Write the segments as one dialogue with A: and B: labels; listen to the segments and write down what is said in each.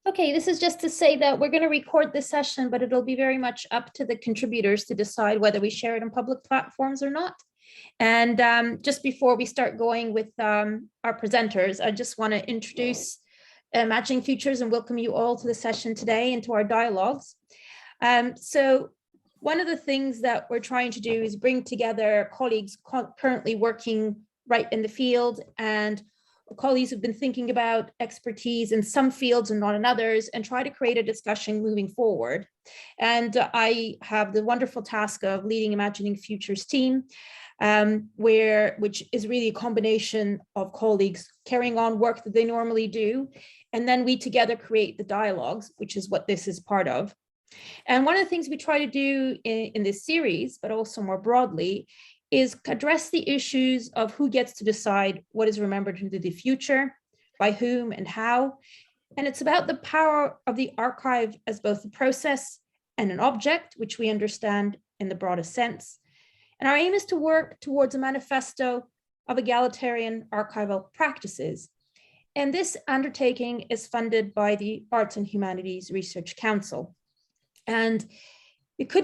A: Okay, this is just to say that we're going to record this session, but it'll be very much up to the contributors to decide whether we share it on public platforms or not. And just before we start going with our presenters, I just want to introduce Imagining Futures and welcome you all to the session today and to our dialogues. So one of the things that we're trying to do is bring together colleagues currently working right in the field and colleagues who've been thinking about expertise in some fields and not in others, and try to create a discussion moving forward. And I have the wonderful task of leading Imagining Futures team, which is really a combination of colleagues carrying on work that they normally do. And then we together create the dialogues, which is what this is part of. And one of the things we try to do in this series, but also more broadly, is address the issues of who gets to decide what is remembered into the future, by whom and how. And it's about the power of the archive as both a process and an object, which we understand in the broadest sense. And our aim is to work towards a manifesto of egalitarian archival practices. And this undertaking is funded by the Arts and Humanities Research Council. And it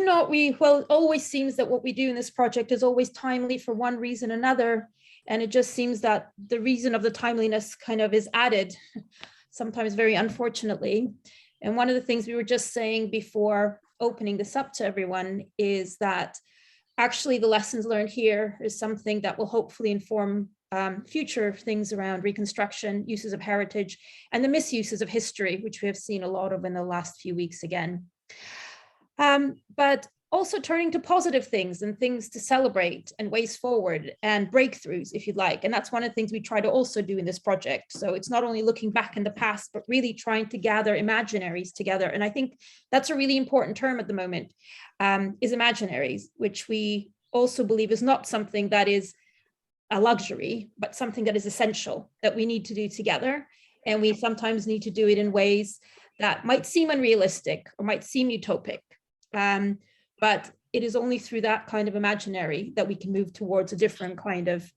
A: always seems that what we do in this project is always timely for one reason or another. And it just seems that the reason of the timeliness kind of is added, sometimes very unfortunately. And one of the things we were just saying before opening this up to everyone is that actually the lessons learned here is something that will hopefully inform future things around reconstruction, uses of heritage, and the misuses of history, which we have seen a lot of in the last few weeks again. But also turning to positive things and things to celebrate and ways forward and breakthroughs, if you'd like. And that's one of the things we try to also do in this project. So it's not only looking back in the past, but really trying to gather imaginaries together. And I think that's a really important term at the moment, is imaginaries, which we also believe is not something that is a luxury, but something that is essential that we need to do together. And we sometimes need to do it in ways that might seem unrealistic or might seem utopic. But it is only through that kind of imaginary that we can move towards a different kind of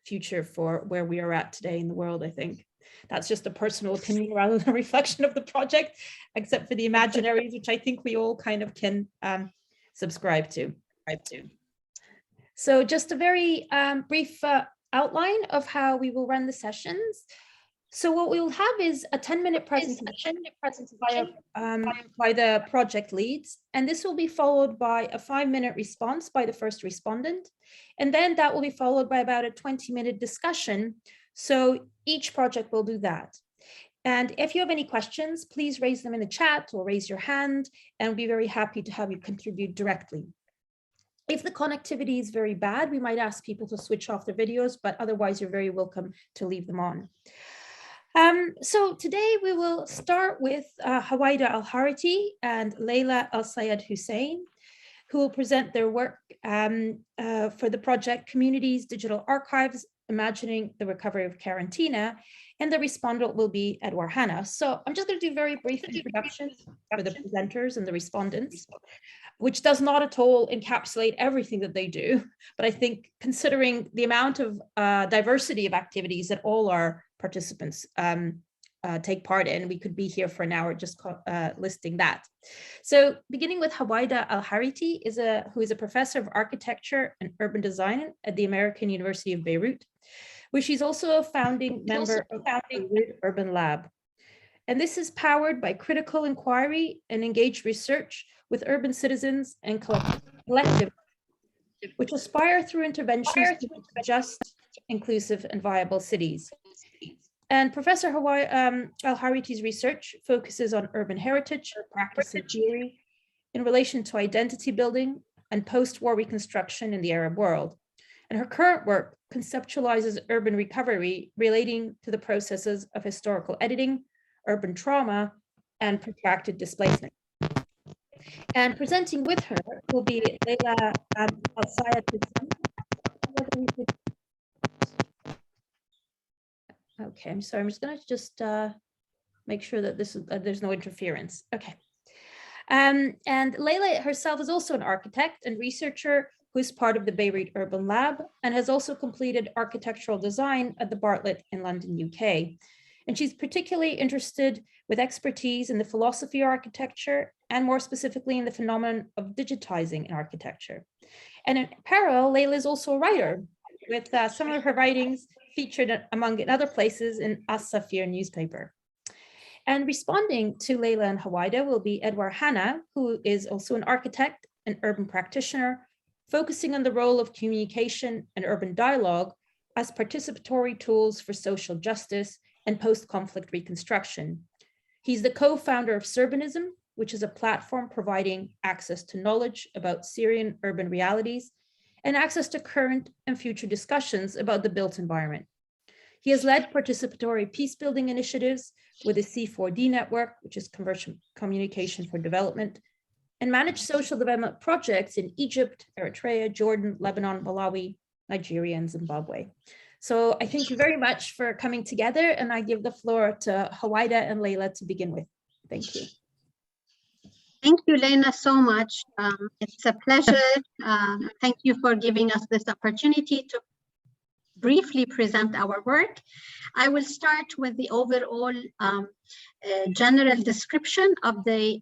A: future for where we are at today in the world, I think. That's just a personal opinion rather than a reflection of the project, except for the imaginaries, which I think we all kind of can subscribe to. So just a very brief outline of how we will run the sessions. So what we will have is a 10-minute presentation by the project leads, and this will be followed by a 5-minute response by the first respondent, and then that will be followed by about a 20-minute discussion. So each project will do that. And if you have any questions, please raise them in the chat or raise your hand, and we'll be very happy to have you contribute directly. If the connectivity is very bad, we might ask people to switch off their videos, but otherwise you're very welcome to leave them on. So today we will start with Howayda al-Harithy and Layla al-Sayed Hussein, who will present their work for the project Communities, Digital Archives, Imagining the Recovery of Karantina, and the respondent will be Edwar Hanna. So I'm just going to do very brief introductions for the presenters and the respondents, which does not at all encapsulate everything that they do. But I think considering the amount of diversity of activities that all our participants take part in, we could be here for an hour just listing that. So beginning with Howayda al-Harithy, who is a professor of architecture and urban design at the American University of Beirut, where she's also a founding member of the Beirut Urban Lab. And this is powered by critical inquiry and engaged research with urban citizens and collective, which aspire through interventions to just, inclusive, and viable cities. And Professor al-Harithy's research focuses on urban heritage, practice and theory in relation to identity building and post-war reconstruction in the Arab world. And her current work conceptualizes urban recovery relating to the processes of historical editing, urban trauma, and protracted displacement. And presenting with her will be Layla al-Sayed Hussein. Okay, I'm sorry, I'm just gonna make sure that there's no interference. Okay. And Layla herself is also an architect and researcher who is part of the Beirut Urban Lab and has also completed architectural design at the Bartlett in London, UK. And she's particularly interested with expertise in the philosophy of architecture, and more specifically in the phenomenon of digitizing in architecture. And in parallel, Leila is also a writer, with some of her writings featured among other places in As-Safir newspaper. And responding to Leila and Howayda will be Edwar Hanna, who is also an architect and urban practitioner, focusing on the role of communication and urban dialogue as participatory tools for social justice and post-conflict reconstruction. He's the co-founder of Syrbanism, which is a platform providing access to knowledge about Syrian urban realities and access to current and future discussions about the built environment. He has led participatory peace-building initiatives with the C4D network, which is Communication for Development, and managed social development projects in Egypt, Eritrea, Jordan, Lebanon, Malawi, Nigeria, and Zimbabwe. So I thank you very much for coming together, and I give the floor to Howayda and Leila to begin with. Thank you.
B: Thank you, Lena, so much. It's a pleasure. Thank you for giving us this opportunity to briefly present our work. I will start with the overall general description of the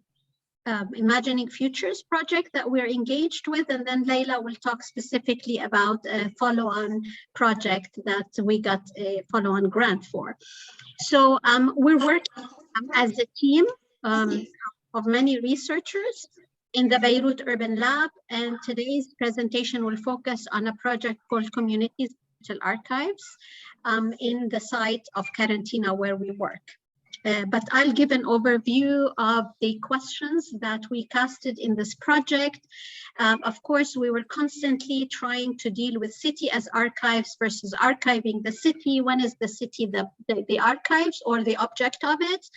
B: Imagining Futures project that we're engaged with, and then Leila will talk specifically about a follow-on project that we got a follow-on grant for. So we're working as a team of many researchers in the Beirut Urban Lab, and today's presentation will focus on a project called Communities Digital Archives in the site of Karantina where we work. But I'll give an overview of the questions that we casted in this project. Of course, we were constantly trying to deal with city as archives versus archiving the city. When is the city the archives or the object of it?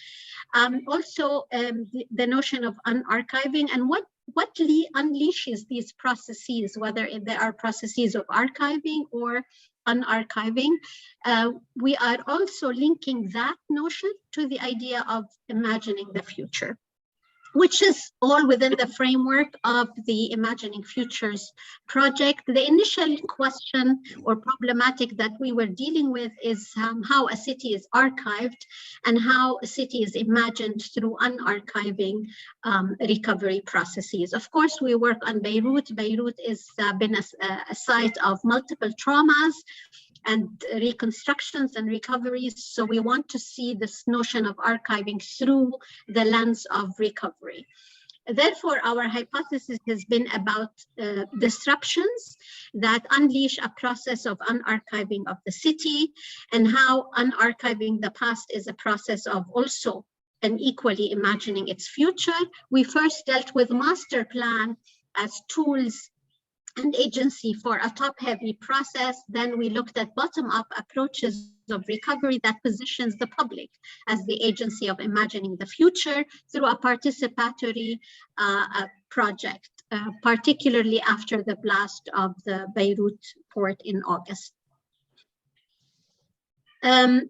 B: Also, the notion of unarchiving and what unleashes these processes, whether they are processes of archiving or unarchiving. We are also linking that notion to the idea of imagining the future, which is all within the framework of the Imagining Futures project. The initial question or problematic that we were dealing with is how a city is archived and how a city is imagined through unarchiving recovery processes. Of course, we work on Beirut. Beirut has been a site of multiple traumas and reconstructions and recoveries. So we want to see this notion of archiving through the lens of recovery. Therefore, our hypothesis has been about disruptions that unleash a process of unarchiving of the city, and how unarchiving the past is a process of also and equally imagining its future. We first dealt with master plan as tools and agency for a top-heavy process. Then we looked at bottom-up approaches of recovery that positions the public as the agency of imagining the future through a participatory project, particularly after the blast of the Beirut port in August.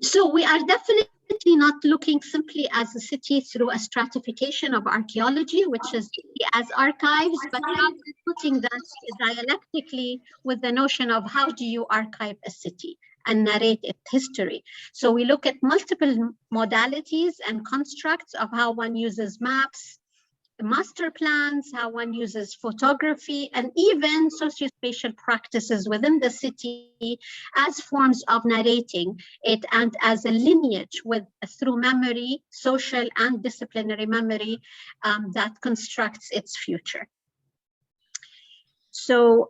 B: So we are definitely not looking simply as a city through a stratification of archaeology, which is as archives, but rather putting that dialectically with the notion of how do you archive a city and narrate its history. So we look at multiple modalities and constructs of how one uses maps, master plans, how one uses photography, and even sociospatial practices within the city as forms of narrating it and as a lineage through memory, social and disciplinary memory that constructs its future. So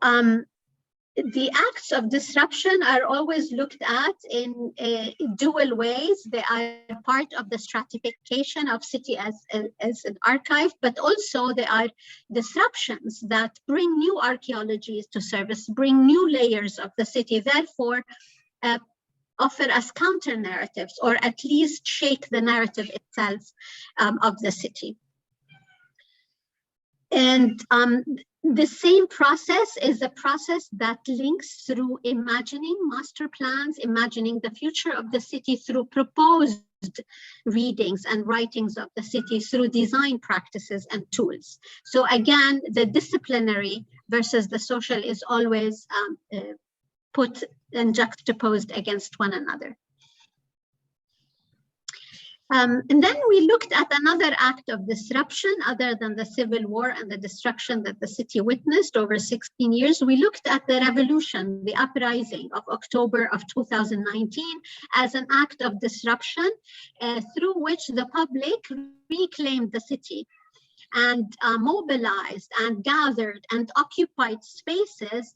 B: the acts of disruption are always looked at in dual ways. They are part of the stratification of city as an archive, but also they are disruptions that bring new archaeologies to service, bring new layers of the city, therefore offer us counter narratives, or at least shake the narrative itself of the city. And the same process is a process that links through imagining master plans, imagining the future of the city through proposed readings and writings of the city through design practices and tools. So again, the disciplinary versus the social is always put and juxtaposed against one another. And then we looked at another act of disruption other than the civil war and the destruction that the city witnessed over 16 years. We looked at the revolution, the uprising of October of 2019 as an act of disruption through which the public reclaimed the city and mobilized and gathered and occupied spaces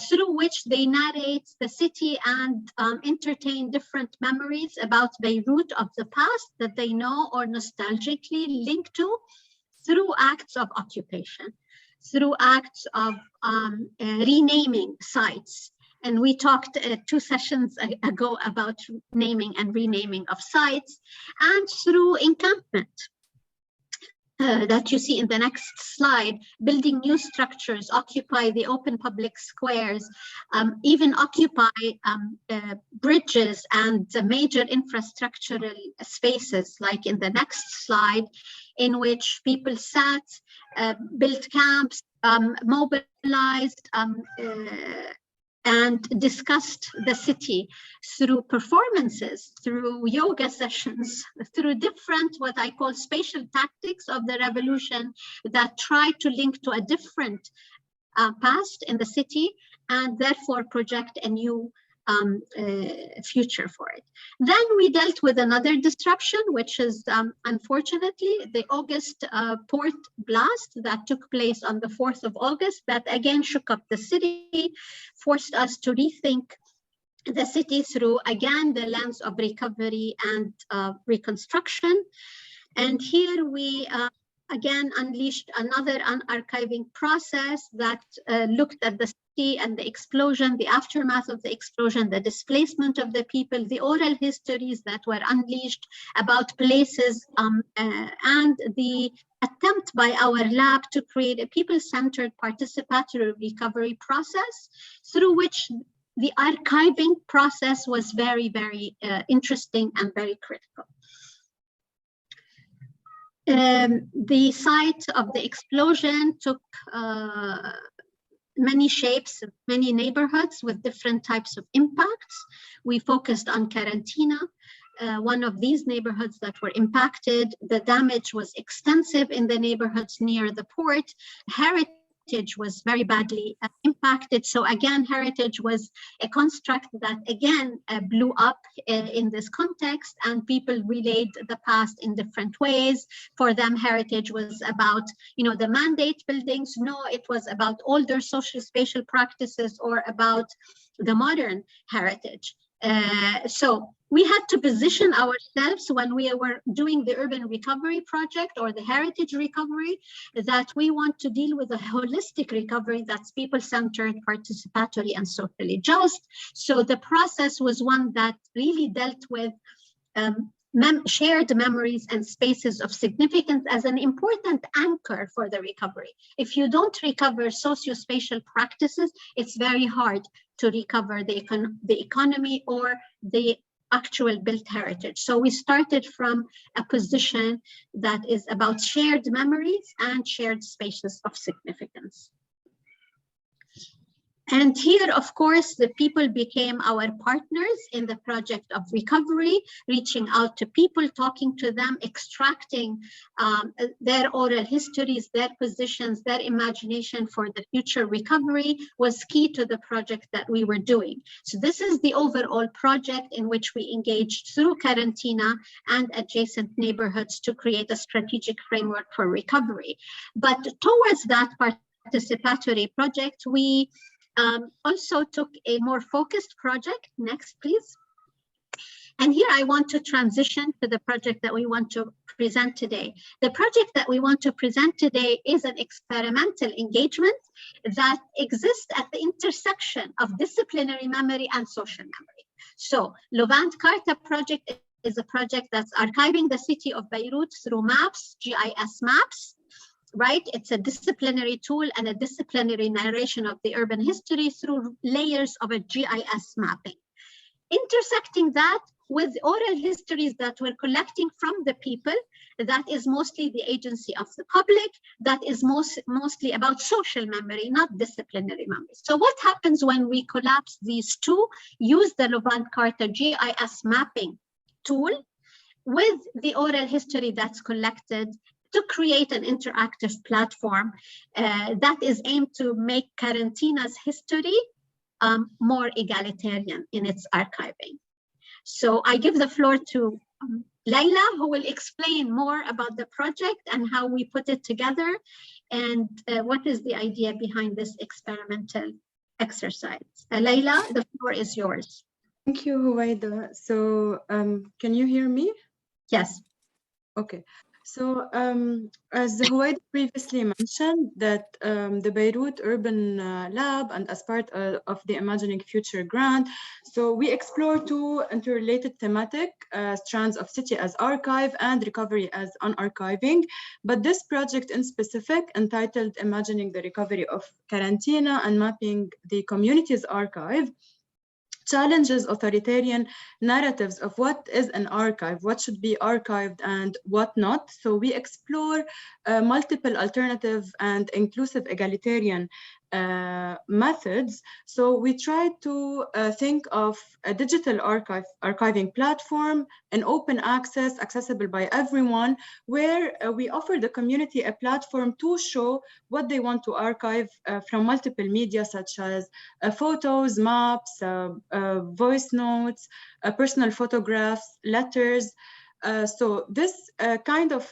B: through which they narrate the city and entertain different memories about Beirut of the past that they know or nostalgically link to through acts of occupation, through acts of renaming sites. And we talked 2 sessions ago about naming and renaming of sites, and through encampment. That you see in the next slide, building new structures, occupy the open public squares, even occupy bridges and major infrastructural spaces, like in the next slide, in which people sat, built camps, mobilized, and discussed the city through performances, through yoga sessions, through different what I call spatial tactics of the revolution that try to link to a different past in the city and therefore project a new future for it. Then we dealt with another disruption, which is unfortunately the August port blast that took place on the 4th of August, that again shook up the city, forced us to rethink the city through, again, the lens of recovery and reconstruction. And here we again unleashed another unarchiving process that looked at the city and the explosion, the aftermath of the explosion, the displacement of the people, the oral histories that were unleashed about places, and the attempt by our lab to create a people-centered participatory recovery process through which the archiving process was very, very interesting and very critical. The site of the explosion took many shapes, many neighborhoods with different types of impacts. We focused on Karantina, one of these neighborhoods that were impacted. The damage was extensive in the neighborhoods near the port. Heritage was very badly impacted. So again, heritage was a construct that again blew up in this context, and people relayed the past in different ways. For them, heritage was about, the mandate buildings. No, it was about older social spatial practices or about the modern heritage. So we had to position ourselves when we were doing the urban recovery project or the heritage recovery that we want to deal with a holistic recovery that's people-centered, participatory, and socially just. So the process was one that really dealt with shared memories and spaces of significance as an important anchor for the recovery. If you don't recover socio-spatial practices, it's very hard to recover the economy or the actual built heritage. So we started from a position that is about shared memories and shared spaces of significance. And here, of course, the people became our partners in the project of recovery, reaching out to people, talking to them, extracting their oral histories, their positions, their imagination for the future recovery was key to the project that we were doing. So this is the overall project in which we engaged through Karantina and adjacent neighborhoods to create a strategic framework for recovery. But towards that participatory project, we also took a more focused project. Next, please. And here I want to transition to the project that we want to present today. The project that we want to present today is an experimental engagement that exists at the intersection of disciplinary memory and social memory. So Levant Carta project is a project that's archiving the city of Beirut through maps, GIS maps. Right? It's a disciplinary tool and a disciplinary narration of the urban history through layers of a GIS mapping. Intersecting that with oral histories that we're collecting from the people, that is mostly the agency of the public, that is mostly about social memory, not disciplinary memory. So what happens when we collapse these two, use the Levant Carta GIS mapping tool, with the oral history that's collected to create an interactive platform that is aimed to make Karantina's history more egalitarian in its archiving. So I give the floor to Layla, who will explain more about the project and how we put it together and what is the idea behind this experimental exercise. Layla, the floor is yours.
C: Thank you, Howayda. So can you hear me?
B: Yes.
C: Okay. So as Howayda previously mentioned, that the Beirut Urban Lab, and as part of the Imagining Future grant, so we explore two interrelated thematic strands of city as archive and recovery as unarchiving. But this project in specific, entitled Imagining the Recovery of Karantina and Mapping the Community's Archive, challenges authoritarian narratives of what is an archive, what should be archived and what not. So we explore multiple alternative and inclusive egalitarian methods. So we try to think of a digital archiving platform, an open access, accessible by everyone, where we offer the community a platform to show what they want to archive from multiple media, such as photos, maps, voice notes, personal photographs, letters. So this kind of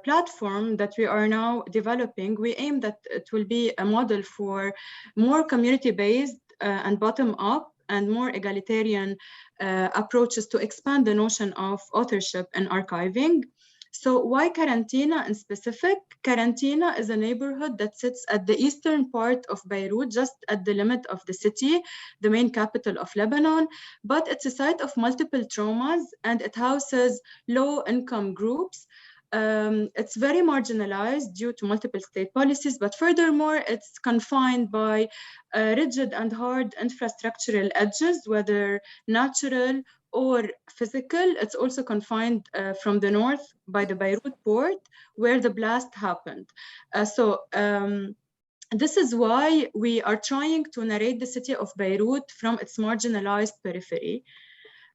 C: platform that we are now developing, we aim that it will be a model for more community-based and bottom-up and more egalitarian approaches to expand the notion of authorship and archiving. So why Karantina in specific? Karantina is a neighborhood that sits at the eastern part of Beirut, just at the limit of the city, the main capital of Lebanon, but it's a site of multiple traumas and it houses low-income groups. It's very marginalized due to multiple state policies, but furthermore, it's confined by rigid and hard infrastructural edges, whether natural or physical. It's also confined from the north by the Beirut port, where the blast happened. This is why we are trying to narrate the city of Beirut from its marginalized periphery.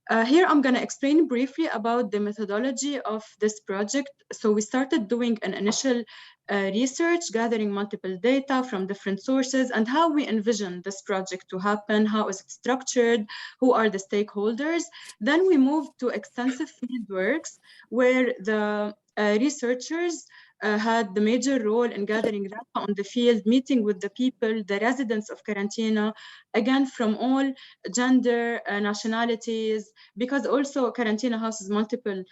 C: Here, I'm going to explain briefly about the methodology of this project. So we started doing an initial research, gathering multiple data from different sources, and how we envision this project to happen, how is it structured, who are the stakeholders. Then we moved to extensive field works where the researchers had the major role in gathering data on the field, meeting with the people, the residents of Karantina, again, from all gender, nationalities, because also Karantina houses multiple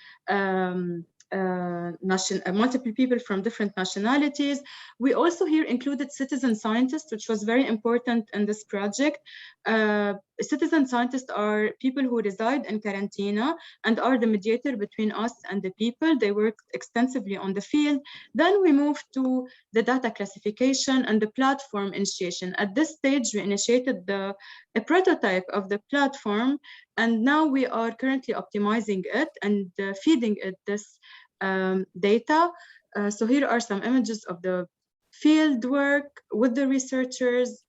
C: multiple people from different nationalities. We also here included citizen scientists, which was very important in this project. Citizen scientists are people who reside in Karantina and are the mediator between us and the people. They worked extensively on the field. Then we moved to the data classification and the platform initiation. At this stage, we initiated a prototype of the platform, and now we are currently optimizing it and feeding it this data. So here are some images of the field work with the researchers.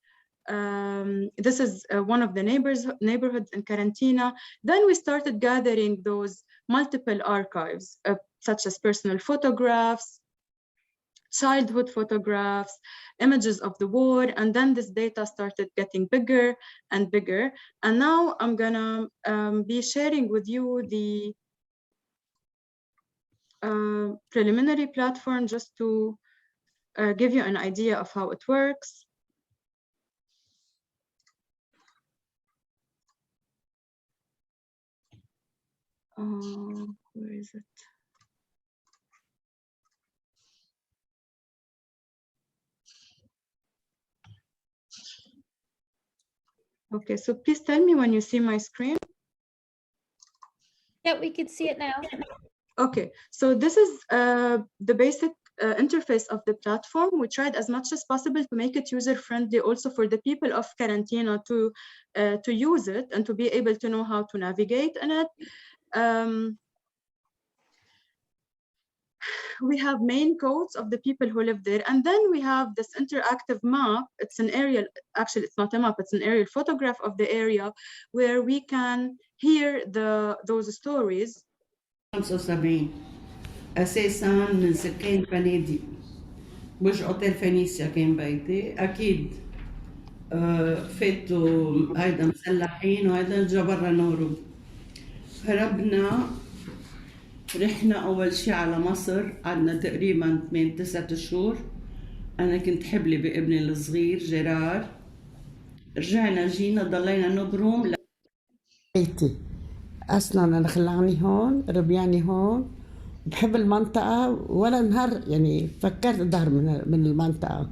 C: This is one of the neighborhoods in Karantina. Then we started gathering those multiple archives, such as personal photographs, childhood photographs, images of the war, and then this data started getting bigger and bigger. And now I'm gonna be sharing with you the preliminary platform just to give you an idea of how it works. Where is it? Okay, so please tell me when you see my screen.
A: Yeah, we can see it now.
C: Okay, so this is the basic interface of the platform. We tried as much as possible to make it user-friendly also for the people of Karantina to use it and to be able to know how to navigate in it. We have main codes of the people who live there, and then we have this interactive map. It's an aerial, actually it's not a map, it's an aerial photograph of the area where we can hear those stories
D: 75 أساساً من سكان فنادق، مش أوتيل فينيسيا كان بيتي أكيد. فاتوا هيدا مسلحين وهيدا جا برا نهرب. هربنا، رحنا أول شي على مصر، قعدنا تقريباً 8-9 شهور. أنا كنت حبلة بابني الصغير جيرار. رجعنا جينا ضلينا نبرم
E: بيتي. اصلا انا خلاني هون، ربياني هون، بحب المنطقة، ولا نهار يعني فكرت اظهر من المنطقة.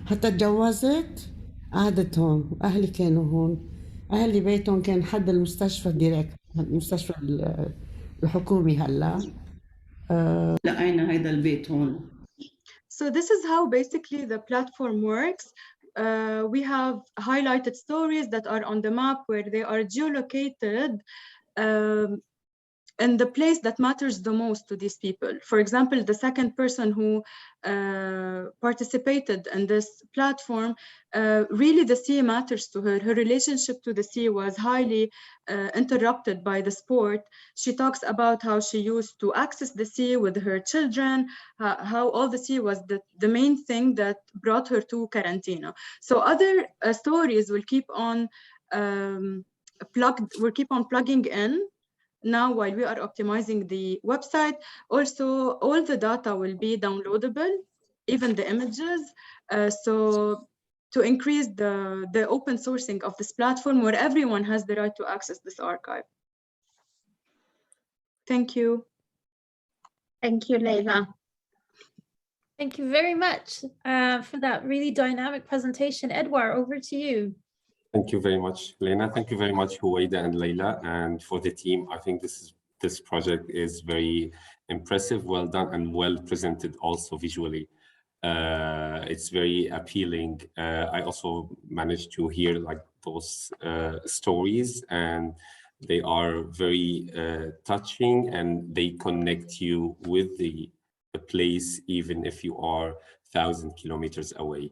E: حتى اتجوزت قعدت هون، اهلي كانوا هون، اهلي بيتهم كان حد المستشفى ديريكت، المستشفى الحكومي هلا.
D: لقينا هيدا البيت هون.
C: So this is how basically the platform works. We have highlighted stories that are on the map where they are geolocated in the place that matters the most to these people. For example, the second person who participated in this platform, really the sea matters to her. Her relationship to the sea was highly interrupted by the sport. She talks about how she used to access the sea with her children, how all the sea was the main thing that brought her to Karantina. So other stories will keep on plugging in now while we are optimizing the website. Also, all the data will be downloadable, even the images. So to increase the open sourcing of this platform where everyone has the right to access this archive. Thank you.
B: Thank you, Leila.
A: Thank you very much for that really dynamic presentation. Edwar, over to you.
F: Thank you very much, Lena. Thank you very much, Howayda and Leila, and for the team. I think this project is very impressive, well done, and well presented also visually. It's very appealing. I also managed to hear like those stories, and they are very touching, and they connect you with the place, even if you are 1,000 kilometers away.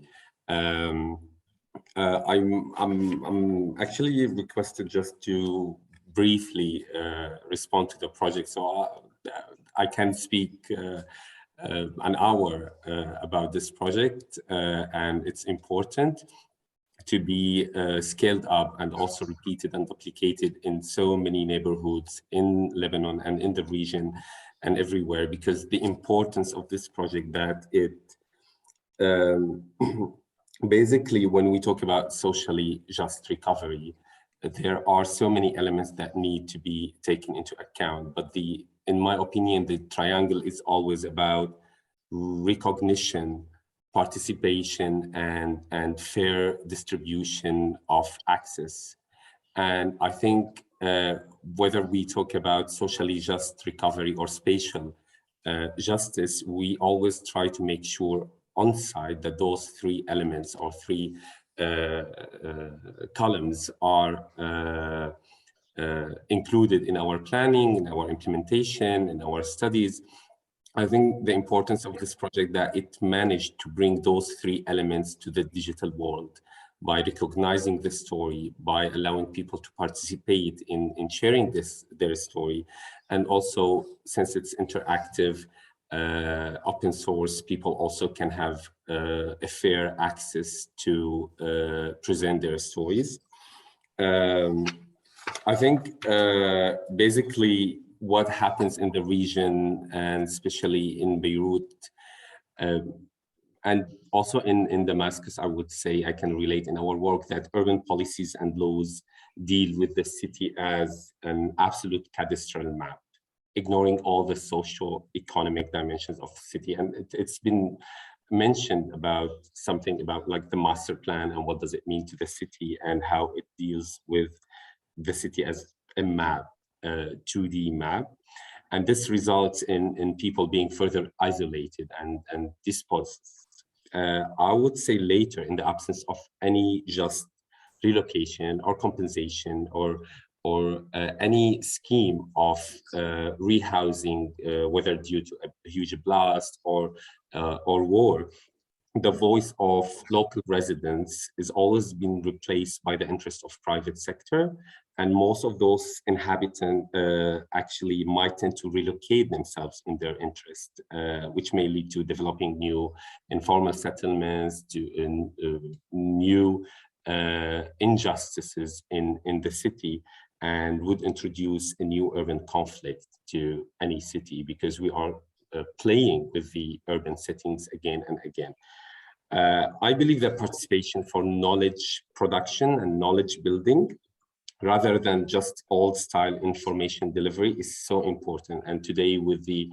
F: I'm actually requested just to briefly respond to the project, so I can speak an hour about this project, and it's important to be scaled up and also repeated and duplicated in so many neighborhoods in Lebanon and in the region and everywhere, because the importance of this project that it basically, when we talk about socially just recovery, there are so many elements that need to be taken into account. But in my opinion, the triangle is always about recognition, participation, and fair distribution of access. And I think whether we talk about socially just recovery or spatial justice, we always try to make sure on site that those three elements or three columns are included in our planning, in our implementation, in our studies. I think the importance of this project that it managed to bring those three elements to the digital world by recognizing the story, by allowing people to participate in sharing their story. And also, since it's interactive, open source, people also can have a fair access to present their stories. I think basically what happens in the region, and especially in Beirut, and also in Damascus, I would say I can relate in our work that urban policies and laws deal with the city as an absolute cadastral map, ignoring all the socio-economic dimensions of the city. And it's been mentioned about something about like the master plan and what does it mean to the city and how it deals with the city as a map, 2D map. And this results in people being further isolated and disposed. I would say later, in the absence of any just relocation or compensation or any scheme of rehousing, whether due to a huge blast or war, the voice of local residents is always been replaced by the interest of private sector And most of those inhabitants actually might tend to relocate themselves in their interest, which may lead to developing new informal settlements, to new injustices in the city, and would introduce a new urban conflict to any city, because we are playing with the urban settings again and again. I believe that participation for knowledge production and knowledge building, rather than just old style information delivery, is so important. And today, with the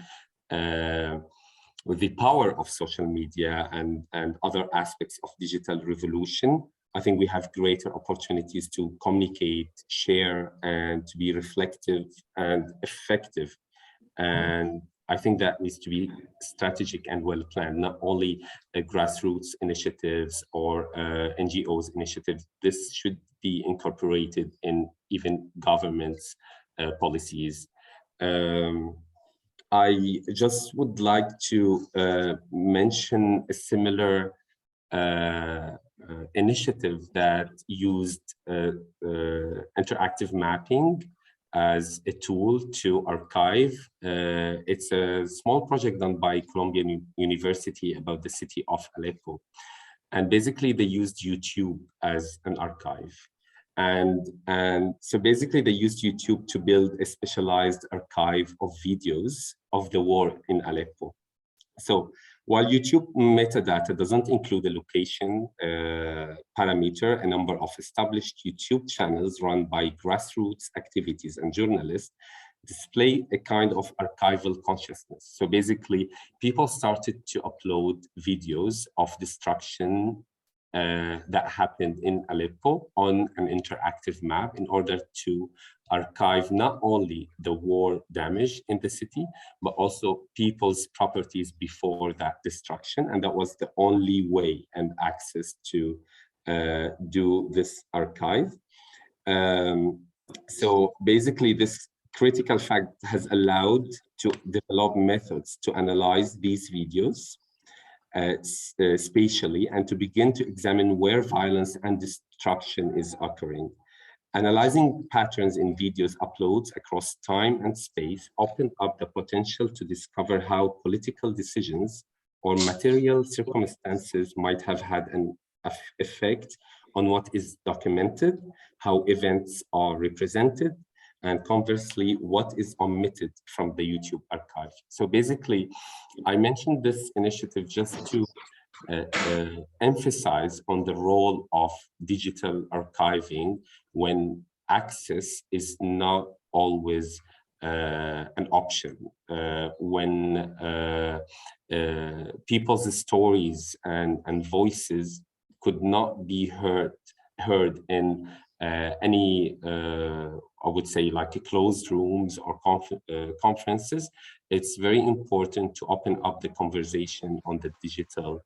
F: power of social media and other aspects of digital revolution, I think we have greater opportunities to communicate, share, and to be reflective and effective. And I think that needs to be strategic and well planned, not only grassroots initiatives or NGOs initiatives. This should be incorporated in even governments' policies. I just would like to mention a similar initiative that used interactive mapping as a tool to archive. It's a small project done by Columbia University about the city of Aleppo. And basically they used YouTube as an archive. And so basically they used YouTube to build a specialized archive of videos of the war in Aleppo. So while YouTube metadata doesn't include a location parameter, a number of established YouTube channels run by grassroots activities and journalists display a kind of archival consciousness. So basically, people started to upload videos of destruction that happened in Aleppo on an interactive map in order to archive not only the war damage in the city, but also people's properties before that destruction. And that was the only way and access to do this archive. So basically this critical fact has allowed to develop methods to analyze these videos spatially and to begin to examine where violence and destruction is occurring. Analyzing patterns in videos uploads across time and space opened up the potential to discover how political decisions or material circumstances might have had an effect on what is documented, how events are represented, and conversely, what is omitted from the YouTube archive. So basically, I mentioned this initiative just to emphasize on the role of digital archiving when access is not always an option, when people's stories and voices could not be heard in any, I would say, like closed rooms or conferences. It's very important to open up the conversation on the digital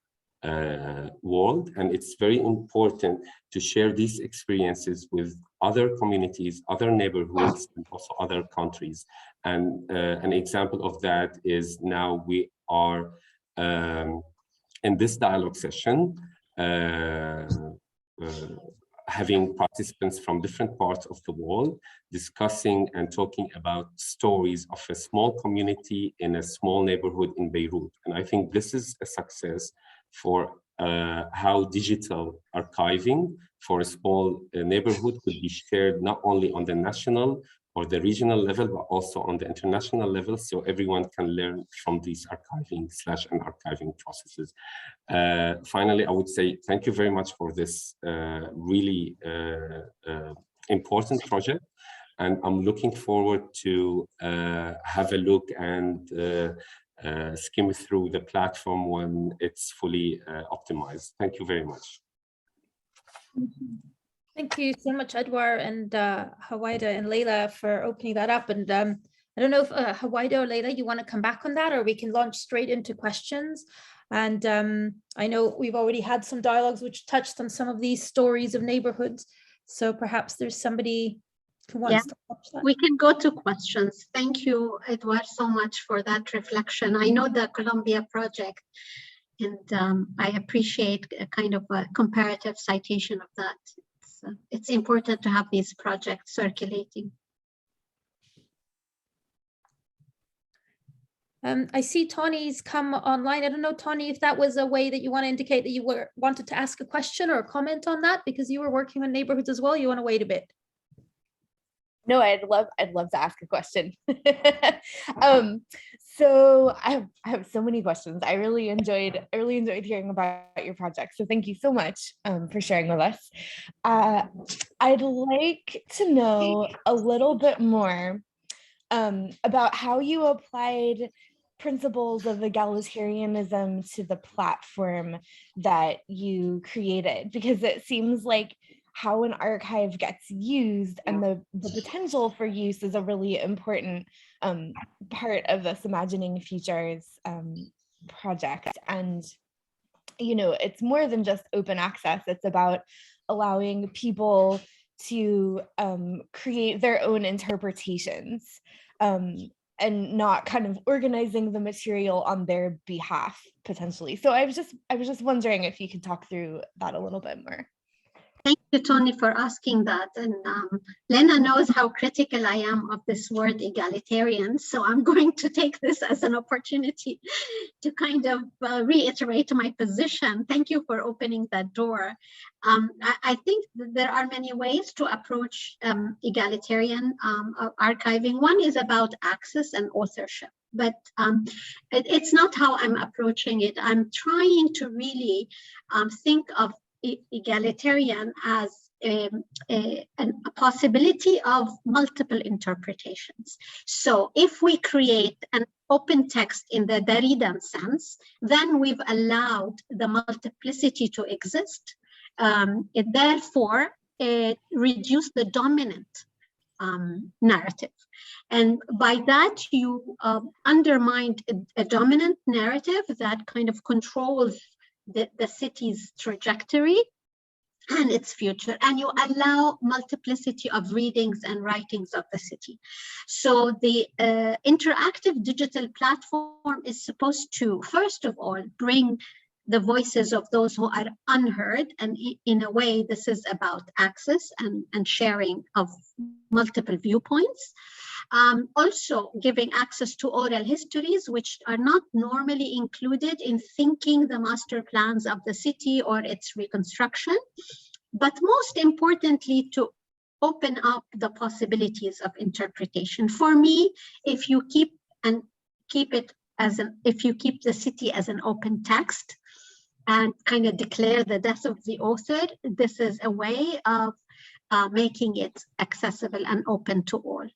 F: world, and it's very important to share these experiences with other communities, other neighborhoods, and also other countries. And an example of that is now we are in this dialogue session having participants from different parts of the world discussing and talking about stories of a small community in a small neighborhood in Beirut. And I think this is a success for how digital archiving for a small neighborhood could be shared not only on the national or the regional level, but also on the international level, so everyone can learn from these archiving processes. Finally, I would say thank you very much for this really important project, and I'm looking forward to have a look and skim through the platform when it's fully optimized. Thank you very much.
A: Thank you so much, Edwar and Howayda and Leila, for opening that up. And I don't know if Howayda or Leila, you want to come back on that, or we can launch straight into questions. And I know we've already had some dialogues which touched on some of these stories of neighborhoods. So perhaps there's somebody who wants to watch that.
B: We can go to questions. Thank you, Edwar, so much for that reflection. I know the Columbia project, and I appreciate a kind of a comparative citation of that. It's it's important to have these projects circulating.
A: I see Tawny's come online. I don't know, Tawny, if that was a way that you want to indicate that you wanted to ask a question or a comment on that, because you were working on neighborhoods as well. You want to wait a bit?
G: No, I'd love to ask a question. So I have so many questions. I really enjoyed hearing about your project. So thank you so much for sharing with us. I'd like to know a little bit more about how you applied principles of egalitarianism to the platform that you created, because it seems like how an archive gets used and the potential for use is a really important part of this Imagining Futures project. And, you know, it's more than just open access. It's about allowing people to create their own interpretations and not kind of organizing the material on their behalf, potentially. So I was just wondering if you could talk through that a little bit more.
B: Thank you, Tony, for asking that. And Lena knows how critical I am of this word egalitarian. So I'm going to take this as an opportunity to kind of reiterate my position. Thank you for opening that door. I think there are many ways to approach egalitarian archiving. One is about access and authorship. But it's not how I'm approaching it. I'm trying to really think of egalitarian as a possibility of multiple interpretations. So if we create an open text in the Derridan sense, then we've allowed the multiplicity to exist. It therefore reduces the dominant narrative. And by that, you undermine a dominant narrative that kind of controls the city's trajectory and its future, and you allow multiplicity of readings and writings of the city. So the interactive digital platform is supposed to, first of all, bring the voices of those who are unheard, and in a way, this is about access and sharing of multiple viewpoints. Also giving access to oral histories, which are not normally included in thinking the master plans of the city or its reconstruction, but most importantly, to open up the possibilities of interpretation. For me, if you keep the city as an open text and kind of declare the death of the author, this is a way of making it accessible and open to all.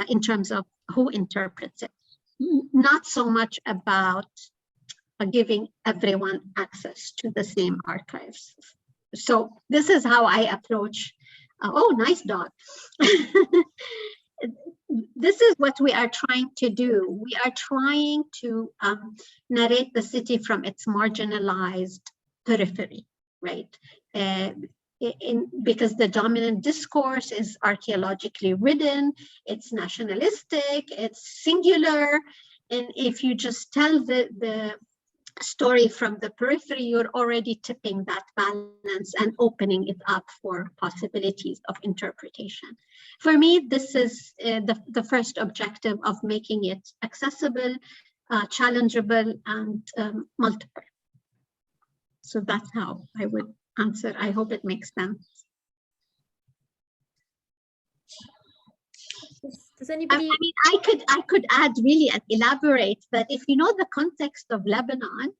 B: In terms of who interprets it, not so much about giving everyone access to the same archives. So this is how I approach, oh, nice dog. This is what we are trying to do. We are trying to narrate the city from its marginalized periphery, right? Because the dominant discourse is archaeologically ridden, it's nationalistic, it's singular, and if you just tell the story from the periphery, you're already tipping that balance and opening it up for possibilities of interpretation. For me, this is the first objective of making it accessible, challengeable, and multiple. So that's how I would answer. I hope it makes sense.
A: Does anybody?
B: I mean, I could add really and elaborate that if you know the context of Lebanon,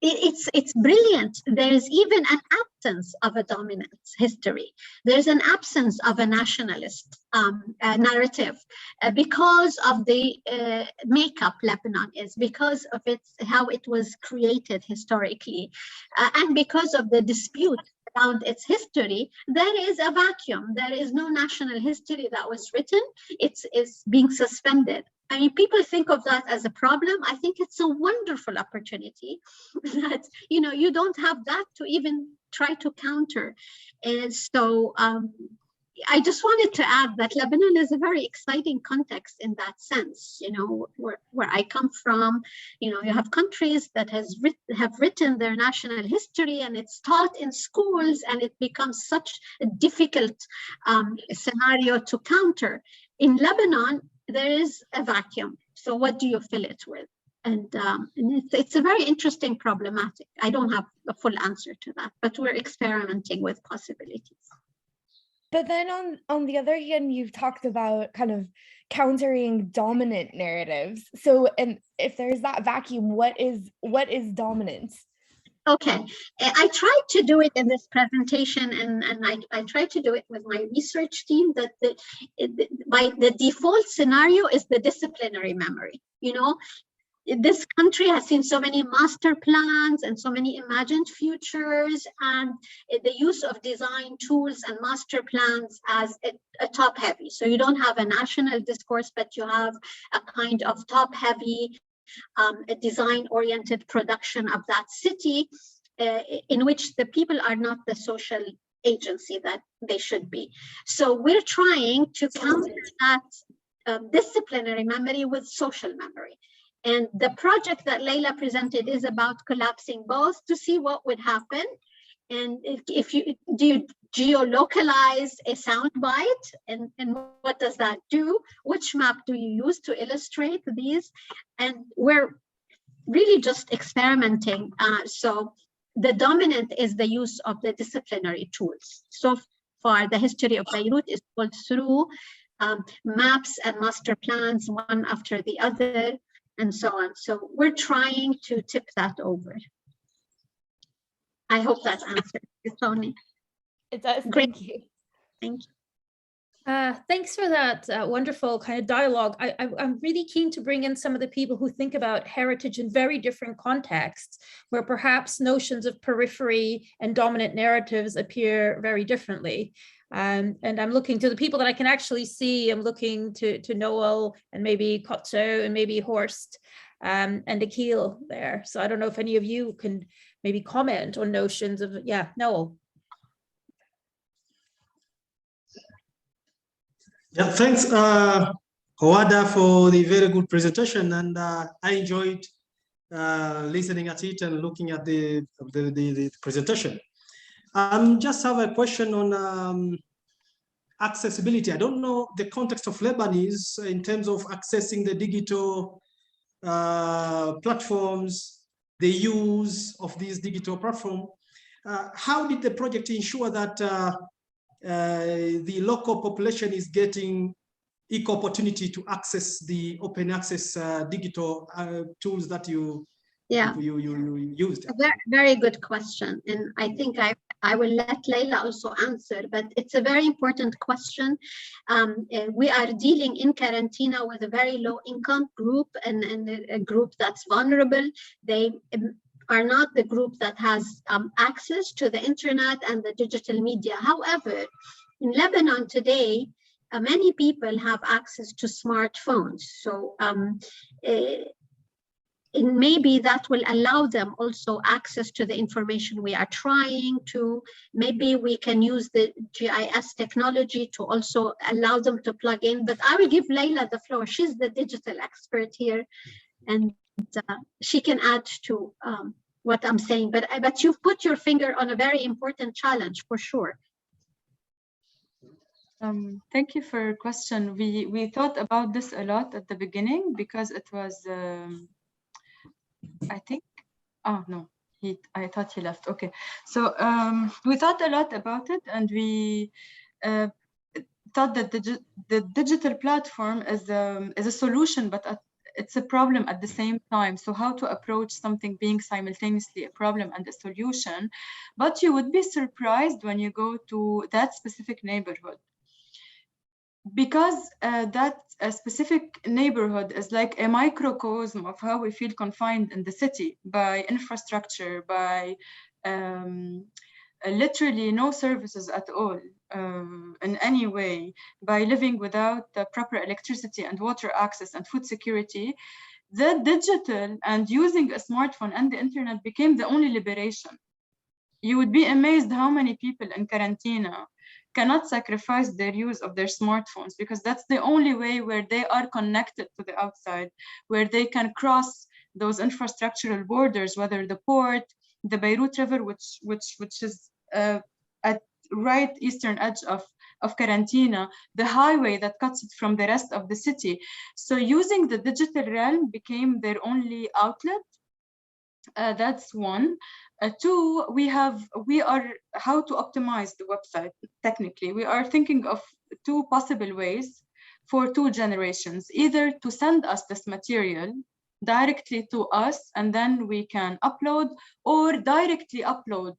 B: it's brilliant. There is even an absence of a dominant history. There's an absence of a nationalist narrative because of the makeup Lebanon is, because of how it was created historically, and because of the dispute around its history. There is a vacuum. There is no national history that was written. It's being suspended. I mean, people think of that as a problem. I think it's a wonderful opportunity that, you know, you don't have that to even try to counter. And so I just wanted to add that Lebanon is a very exciting context in that sense. You know, where I come from, you know, you have countries that have written their national history, and it's taught in schools, and it becomes such a difficult scenario to counter. In Lebanon, there is a vacuum. So what do you fill it with? And it's a very interesting problematic. I don't have a full answer to that, but we're experimenting with possibilities.
G: But then on the other hand, you've talked about kind of countering dominant narratives. So, and if there's that vacuum, what is dominance?
B: Okay, I tried to do it in this presentation, and I tried to do it with my research team, that the default scenario is the disciplinary memory. You know, this country has seen so many master plans and so many imagined futures, and the use of design tools and master plans as a top heavy. So you don't have a national discourse, but you have a kind of top heavy, a design oriented production of that city, in which the people are not the social agency that they should be. So we're trying to counter that disciplinary memory with social memory. And the project that Leila presented is about collapsing both to see what would happen. And if you geolocalize a sound bite, and what does that do? Which map do you use to illustrate these? And we're really just experimenting. So the dominant is the use of the disciplinary tools. So far, the history of Beirut is told through maps and master plans, one after the other, and so on. So we're trying to tip that over. I hope that answers you, Tony.
G: It does.
B: Great.
G: Thank you.
B: Thank you.
A: Thanks for that wonderful kind of dialogue. I'm really keen to bring in some of the people who think about heritage in very different contexts, where perhaps notions of periphery and dominant narratives appear very differently. And I'm looking to the people that I can actually see. I'm looking to Noel and maybe Kotso and maybe Horst and Akil there. So I don't know if any of you can maybe comment on notions of, yeah, Noel.
H: Yeah, thanks, Howayda, for the very good presentation, and I enjoyed listening at it and looking at the presentation. Just have a question on accessibility. I don't know the context of Lebanese in terms of accessing the digital platforms, the use of these digital platforms. How did the project ensure that the local population is getting equal opportunity to access the open access digital tools that you used?
B: A very good question, and I think I will let Leila also answer, but it's a very important question. We are dealing in Karantina with a very low income group and a group that's vulnerable. They are not the group that has access to the internet and the digital media. However, in Lebanon today, many people have access to smartphones. So and maybe that will allow them also access to the information we are trying to. Maybe we can use the GIS technology to also allow them to plug in. But I will give Leila the floor. She's the digital expert here, and she can add to what I'm saying. But you've put your finger on a very important challenge for sure.
C: Thank you for your question. We thought about this a lot at the beginning because it was, I think, oh no, I thought he left. Okay, so we thought a lot about it, and we thought that the digital platform is a solution, but it's a problem at the same time. So how to approach something being simultaneously a problem and a solution. But you would be surprised when you go to that specific neighborhood, because that specific neighborhood is like a microcosm of how we feel confined in the city by infrastructure, by literally no services at all in any way, by living without the proper electricity and water access and food security. The digital and using a smartphone and the internet became the only liberation. You would be amazed how many people in Karantina cannot sacrifice their use of their smartphones, because that's the only way where they are connected to the outside, where they can cross those infrastructural borders, whether the port, the Beirut River, which is at right eastern edge of Karantina, the highway that cuts it from the rest of the city. So using the digital realm became their only outlet. That's one. Two, we are how to optimize the website. Technically, we are thinking of two possible ways for two generations: either to send us this material directly to us and then we can upload, or directly upload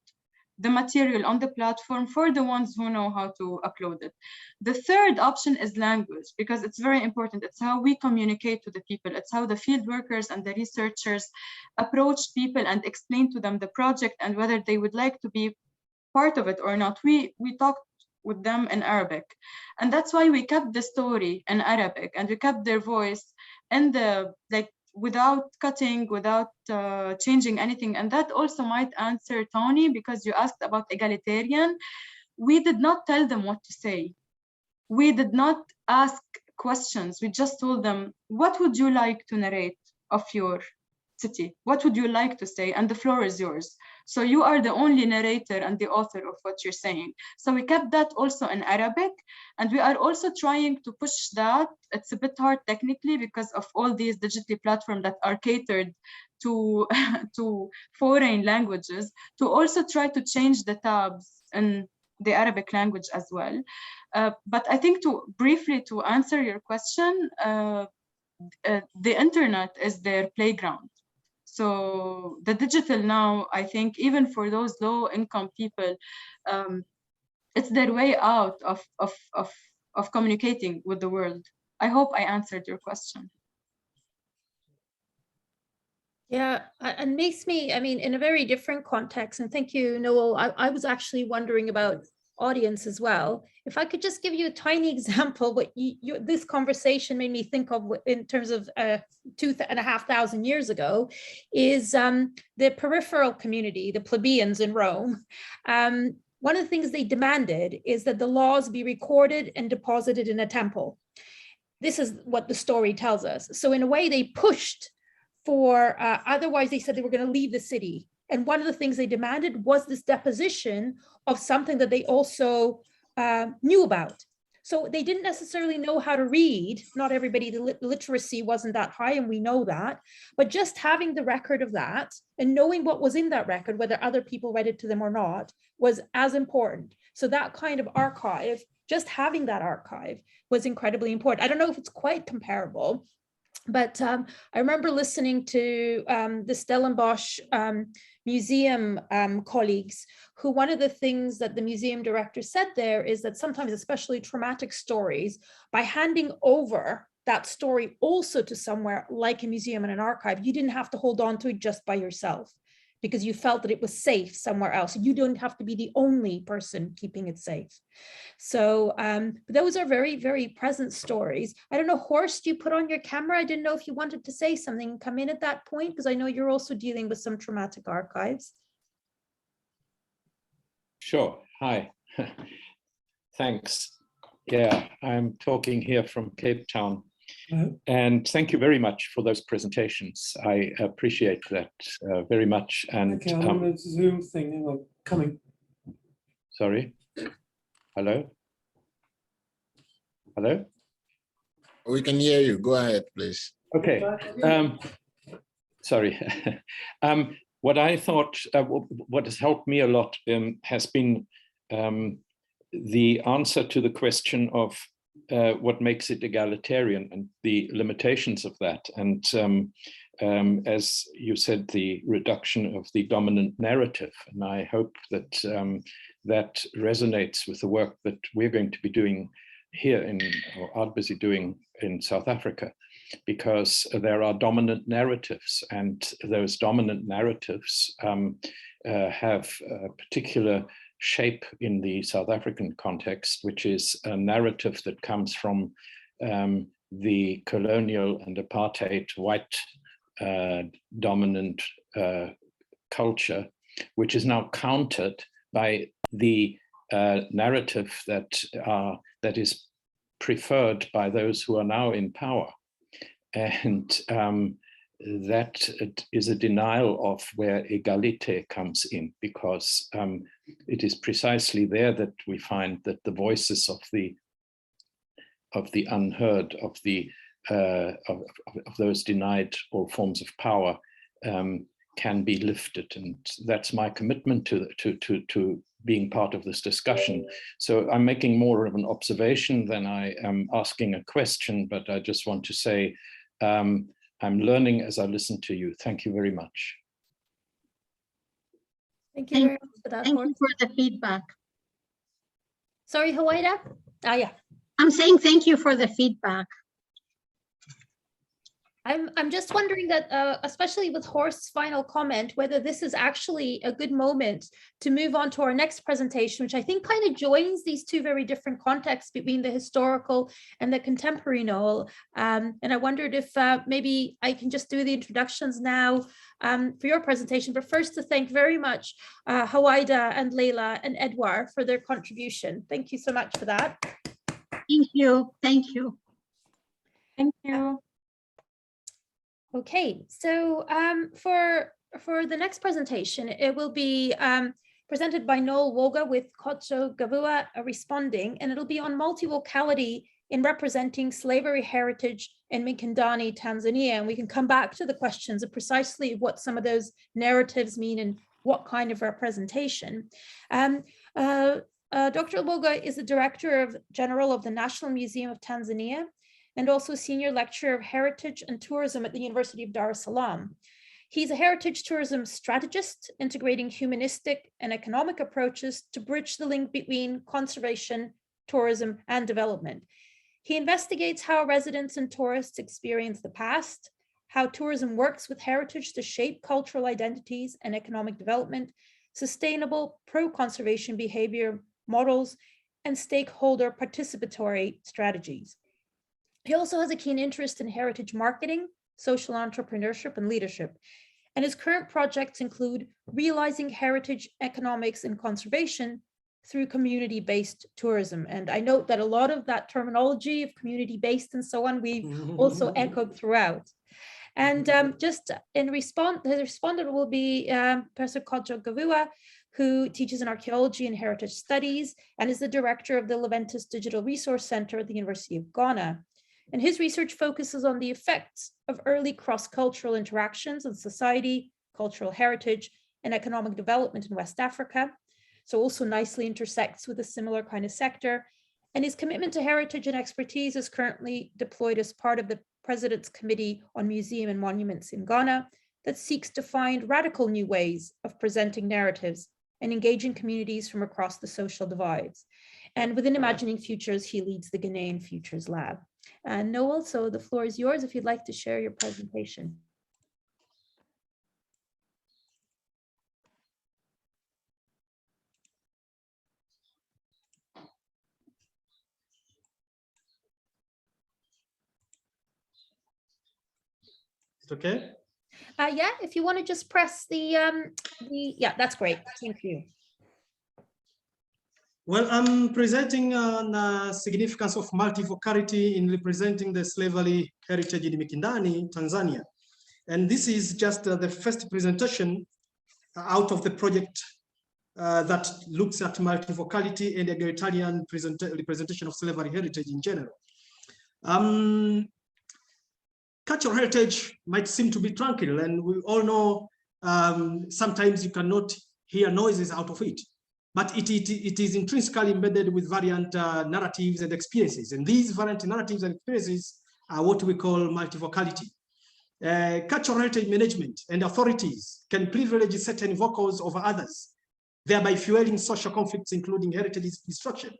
C: the material on the platform for the ones who know how to upload it. The third option is language, because it's very important. It's how we communicate to the people. It's how the field workers and the researchers approach people and explain to them the project and whether they would like to be part of it or not. We talked with them in Arabic. And that's why we kept the story in Arabic and we kept their voice and without cutting, without changing anything. And that also might answer Tony, because you asked about egalitarian. We did not tell them what to say. We did not ask questions. We just told them, what would you like to narrate of your city? What would you like to say? And the floor is yours. So you are the only narrator and the author of what you're saying. So we kept that also in Arabic. And we are also trying to push that. It's a bit hard technically because of all these digital platforms that are catered to, to foreign languages, to also try to change the tabs in the Arabic language as well. But I think briefly to answer your question, the internet is their playground. So the digital now, I think, even for those low-income people, it's their way out of communicating with the world. I hope I answered your question.
A: Yeah, and makes me, I mean, in a very different context, and thank you, Noel. I was actually wondering about audience as well. If I could just give you a tiny example, what this conversation made me think of in terms of 2,500 years ago, is the peripheral community, the plebeians in Rome. One of the things they demanded is that the laws be recorded and deposited in a temple. This is what the story tells us. So in a way, they pushed for, otherwise they said they were going to leave the city. And one of the things they demanded was this deposition of something that they also knew about. So they didn't necessarily know how to read. Not everybody, the literacy wasn't that high, and we know that. But just having the record of that and knowing what was in that record, whether other people read it to them or not, was as important. So that kind of archive, just having that archive was incredibly important. I don't know if it's quite comparable, but I remember listening to the Stellenbosch museum colleagues, who one of the things that the museum director said there is that sometimes, especially traumatic stories, by handing over that story also to somewhere like a museum and an archive, you didn't have to hold on to it just by yourself, because you felt that it was safe somewhere else. You don't have to be the only person keeping it safe. So those are very, very present stories. I don't know, Horst, you put on your camera. I didn't know if you wanted to say something, come in at that point, because I know you're also dealing with some traumatic archives.
I: Sure, hi, thanks. Yeah, I'm talking here from Cape Town. And thank you very much for those presentations. I appreciate that very much. And
H: okay, I'm on a Zoom thing. Hang on, coming.
I: Sorry. Hello. Hello.
J: We can hear you. Go ahead, please.
I: Okay. Sorry. What I thought, what has helped me a lot has been the answer to the question of what makes it egalitarian and the limitations of that. And as you said, the reduction of the dominant narrative. And I hope that that resonates with the work that we're going to be doing here or are busy doing in South Africa, because there are dominant narratives, and those dominant narratives have a particular shape in the South African context, which is a narrative that comes from the colonial and apartheid white dominant culture, which is now countered by the narrative that is preferred by those who are now in power. And that is a denial of where egalite comes in, because it is precisely there that we find that the voices of the unheard, of those denied all forms of power can be lifted. And that's my commitment to being part of this discussion. So I'm making more of an observation than I am asking a question, but I just want to say, I'm learning as I listen to you. Thank you very much.
A: Thank you very much for that.
B: Thank you for the feedback.
A: Sorry, Howayda? Yeah.
B: I'm saying thank you for the feedback.
A: I'm just wondering that, especially with Horst's final comment, whether this is actually a good moment to move on to our next presentation, which I think kind of joins these two very different contexts between the historical and the contemporary Noel. And I wondered if maybe I can just do the introductions now for your presentation, but first to thank very much Howayda and Leila and Edwar for their contribution. Thank you so much for that.
B: Thank you. Thank you.
C: Thank you.
A: Okay, so for the next presentation, it will be presented by Noel Lwoga with Kocho Gavua responding, and it'll be on multivocality in representing slavery heritage in Mikindani, Tanzania. And we can come back to the questions of precisely what some of those narratives mean and what kind of representation. Dr. Lwoga is the Director General of the National Museum of Tanzania, and also Senior Lecturer of Heritage and Tourism at the University of Dar es Salaam. He's a heritage tourism strategist, integrating humanistic and economic approaches to bridge the link between conservation, tourism, and development. He investigates how residents and tourists experience the past, how tourism works with heritage to shape cultural identities and economic development, sustainable pro-conservation behavior models, and stakeholder participatory strategies. He also has a keen interest in heritage marketing, social entrepreneurship, and leadership. And his current projects include realizing heritage economics and conservation through community-based tourism. And I note that a lot of that terminology of community-based and so on, we also echoed throughout. And just in response, the respondent will be Professor Kocho Gavua, who teaches in archaeology and heritage studies and is the director of the Leventis Digital Resource Center at the University of Ghana. And his research focuses on the effects of early cross-cultural interactions on society, cultural heritage, and economic development in West Africa. So also nicely intersects with a similar kind of sector. And his commitment to heritage and expertise is currently deployed as part of the President's Committee on Museum and Monuments in Ghana that seeks to find radical new ways of presenting narratives and engaging communities from across the social divides. And within Imagining Futures, he leads the Ghanaian Futures Lab. Noel, so the floor is yours if you'd like to share your presentation.
H: Is it okay?
A: Yeah, if you want to just press the yeah, that's great. Thank you.
H: Well, I'm presenting on the significance of multivocarity in representing the slavery heritage in Mikindani, Tanzania. And this is just the first presentation out of the project that looks at multivocality and egalitarian representation of slavery heritage in general. Cultural heritage might seem to be tranquil, and we all know sometimes you cannot hear noises out of it. But it is intrinsically embedded with variant narratives and experiences. And these variant narratives and experiences are what we call multivocality. Cultural heritage management and authorities can privilege certain vocals over others, thereby fueling social conflicts, including heritage destruction.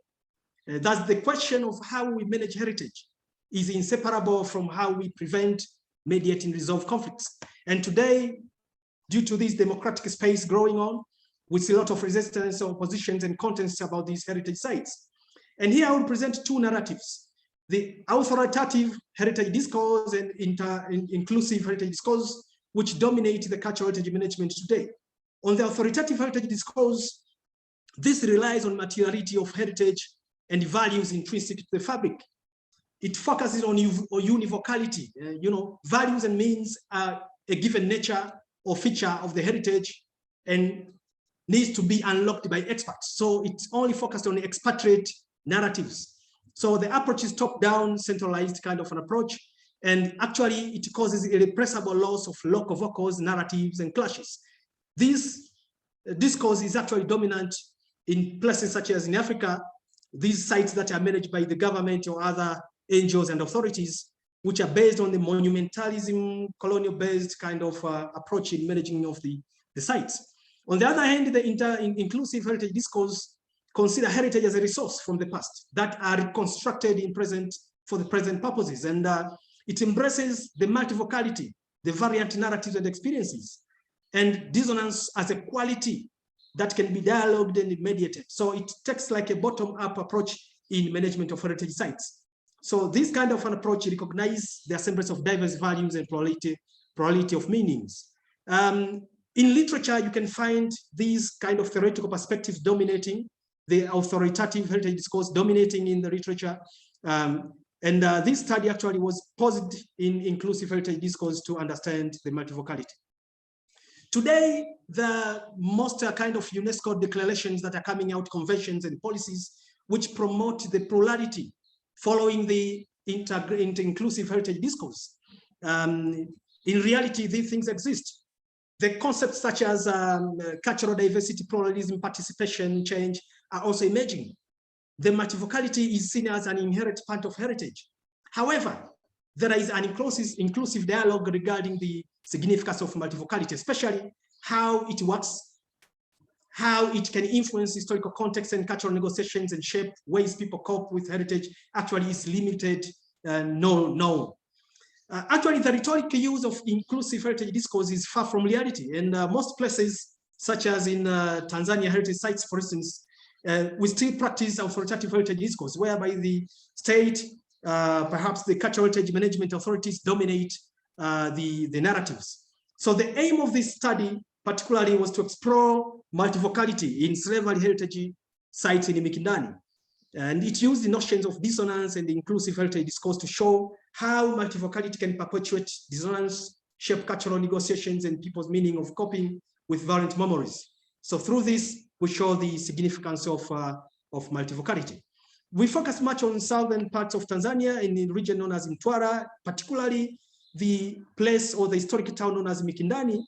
H: Thus, the question of how we manage heritage is inseparable from how we prevent, mediate, and resolve conflicts. And today, due to this democratic space growing on, we see a lot of resistance, oppositions, and contents about these heritage sites. And here I will present two narratives: the authoritative heritage discourse and inclusive heritage discourse, which dominate the cultural heritage management today. On the authoritative heritage discourse, This relies on materiality of heritage and values intrinsic to the fabric. It focuses on univocality. Values and means are a given nature or feature of the heritage and needs to be unlocked by experts. So it's only focused on expatriate narratives. So the approach is top-down, centralized kind of an approach. And actually, it causes irrepressible loss of local vocals, narratives, and clashes. This discourse is actually dominant in places such as in Africa, these sites that are managed by the government or other NGOs and authorities, which are based on the monumentalism, colonial-based kind of approach in managing of the sites. On the other hand, the inclusive heritage discourse consider heritage as a resource from the past that are reconstructed in present for the present purposes. And it embraces the multivocality, the variant narratives and experiences, and dissonance as a quality that can be dialogued and mediated. So it takes like a bottom-up approach in management of heritage sites. So this kind of an approach recognizes the assemblage of diverse values and plurality of meanings. In literature, you can find these kind of theoretical perspectives dominating, the authoritative heritage discourse dominating in the literature. This study actually was posited in inclusive heritage discourse to understand the multivocality. Today, the most kind of UNESCO declarations that are coming out, conventions and policies, which promote the plurality following the inclusive heritage discourse. In reality, these things exist. The concepts such as cultural diversity, pluralism, participation, change are also emerging. The multivocality is seen as an inherent part of heritage. However, there is an inclusive dialogue regarding the significance of multivocality, especially how it works, how it can influence historical context and cultural negotiations and shape ways people cope with heritage actually is limited, Actually, the rhetoric use of inclusive heritage discourse is far from reality. And most places, such as in Tanzania heritage sites, for instance, we still practice authoritative heritage discourse, whereby the state, perhaps the cultural heritage management authorities dominate the narratives. So the aim of this study particularly was to explore multivocality in slavery heritage sites in Mikindani. And it used the notions of dissonance and the inclusive heritage discourse to show how multivocality can perpetuate dissonance, shape cultural negotiations and people's meaning of coping with violent memories. So through this, we show the significance of multivocality. We focus much on southern parts of Tanzania in the region known as Mtwara, particularly the place or the historic town known as Mikindani.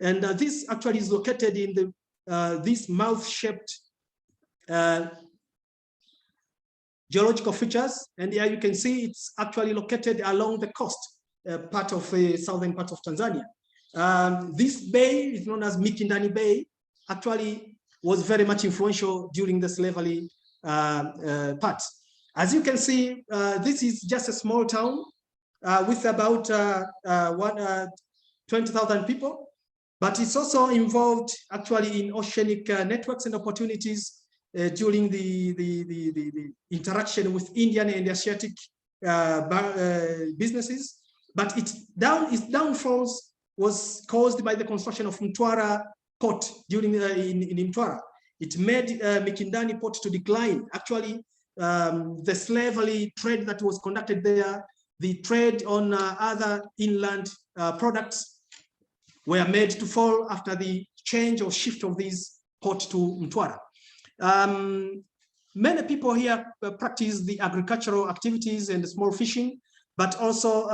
H: And this actually is located in the this mouth-shaped geological features. And here you can see it's actually located along the coast, part of the southern part of Tanzania. This bay is known as Mikindani Bay, actually was very much influential during the slavery part. As you can see, this is just a small town with about 20,000 people, but it's also involved actually in oceanic networks and opportunities during the interaction with Indian and Asiatic businesses. But its downfalls was caused by the construction of Mtwara port during in Mtwara. It made Mikindani port to decline. Actually, the slavery trade that was conducted there, the trade on other inland products were made to fall after the change or shift of this port to Mtwara. Many people here practice the agricultural activities and small fishing, but also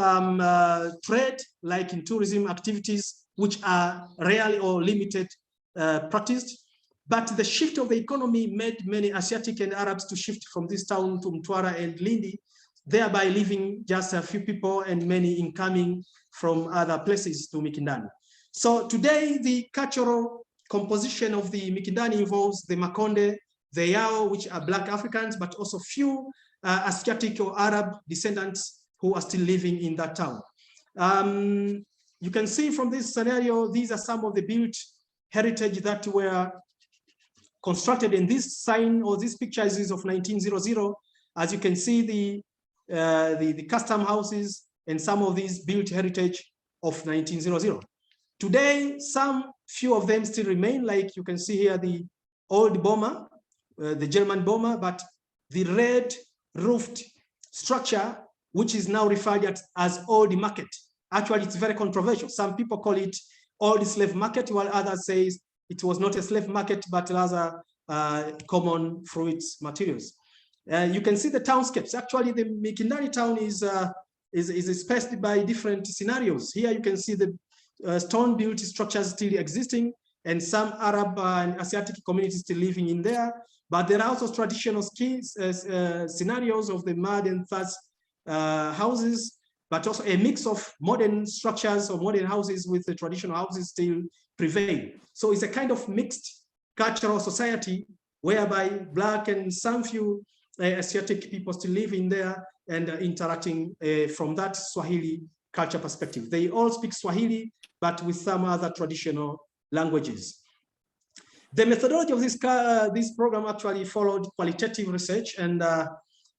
H: trade, like in tourism activities, which are rarely or limited practiced. But the shift of the economy made many Asiatic and Arabs to shift from this town to Mtwara and Lindi, thereby leaving just a few people and many incoming from other places to Mikindani. So today, the cultural composition of the Mikindani involves the Makonde, the Yao, which are Black Africans, but also few Asiatic or Arab descendants who are still living in that town. You can see from this scenario, these are some of the built heritage that were constructed in this sign, or this picture is of 1900. As you can see, the custom houses and some of these built heritage of 1900. Today, few of them still remain, like you can see here, the old Boma, the German bomber, but the red roofed structure, which is now referred as Old Market. Actually, it's very controversial. Some people call it Old Slave Market, while others say it was not a slave market, but rather common fruits materials. You can see the townscapes. Actually, the Mikindani town is spaced by different scenarios. Here you can see the stone-built structures still existing, and some Arab and Asiatic communities still living in there. But there are also traditional scenarios of the mud and thatch houses, but also a mix of modern structures or modern houses with the traditional houses still prevail. So it's a kind of mixed cultural society whereby Black and some few Asiatic people still live in there and interacting from that Swahili culture perspective. They all speak Swahili, but with some other traditional languages. The methodology of this program actually followed qualitative research and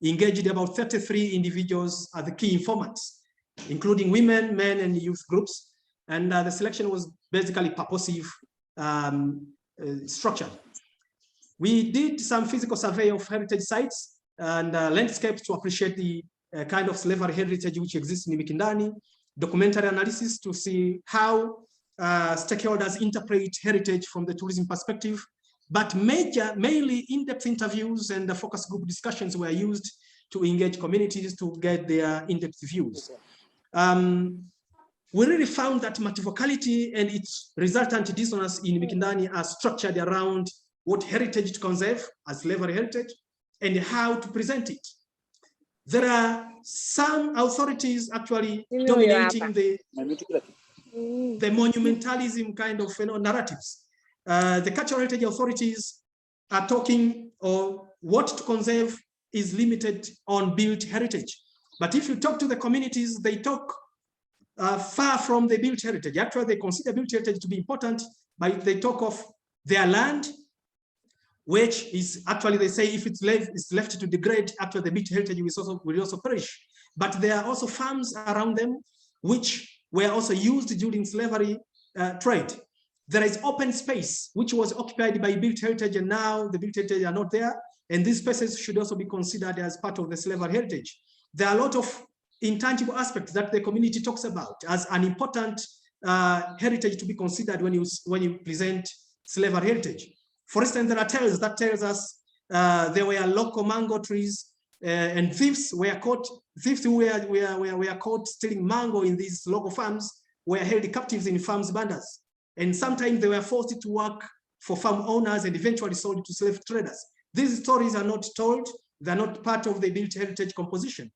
H: engaged about 33 individuals as the key informants, including women, men, and youth groups. And the selection was basically purposive structure. We did some physical survey of heritage sites and landscapes to appreciate the kind of slavery heritage which exists in Mikindani, documentary analysis to see how stakeholders interpret heritage from the tourism perspective, but mainly in-depth interviews and the focus group discussions were used to engage communities to get their in-depth views. We really found that multivocality and its resultant dissonance in Mikindani are structured around what heritage to conserve as slavery heritage and how to present it. There are some authorities actually dominating the monumentalism kind of narratives. The cultural heritage authorities are talking, or what to conserve is limited on built heritage. But if you talk to the communities, they talk far from the built heritage. Actually, they consider built heritage to be important, but they talk of their land, which is actually, they say, if it's left to degrade, actually the built heritage will also perish. But there are also farms around them, which were also used during slavery trade. There is open space, which was occupied by built heritage, and now the built heritage are not there. And these spaces should also be considered as part of the slavery heritage. There are a lot of intangible aspects that the community talks about as an important heritage to be considered when you present slavery heritage. For instance, there are tales that tells us there were local mango trees and thieves who were caught stealing mango in these local farms were held captives in farms banders. And sometimes they were forced to work for farm owners and eventually sold to slave traders. These stories are not told. They're not part of the built heritage composition.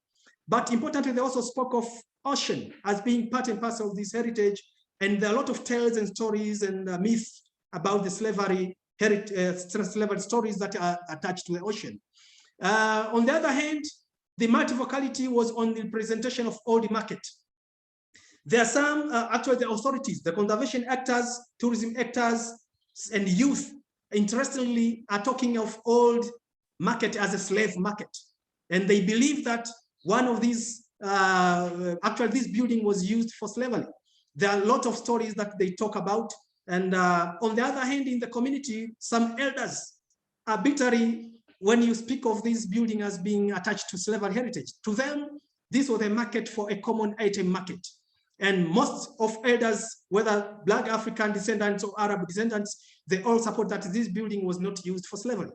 H: But importantly, they also spoke of ocean as being part and parcel of this heritage. And there are a lot of tales and stories and myths about the slavery stories that are attached to the ocean. On the other hand, the multivocality was on the presentation of old market. There are some, actually the authorities, the conservation actors, tourism actors, and youth, interestingly, are talking of old market as a slave market. And they believe that one of these, actually this building was used for slavery. There are a lot of stories that they talk about. And on the other hand, in the community, some elders are bitterly, when you speak of this building as being attached to slavery heritage, to them, this was a market for a common item market. And most of elders, whether Black African descendants or Arab descendants, they all support that this building was not used for slavery.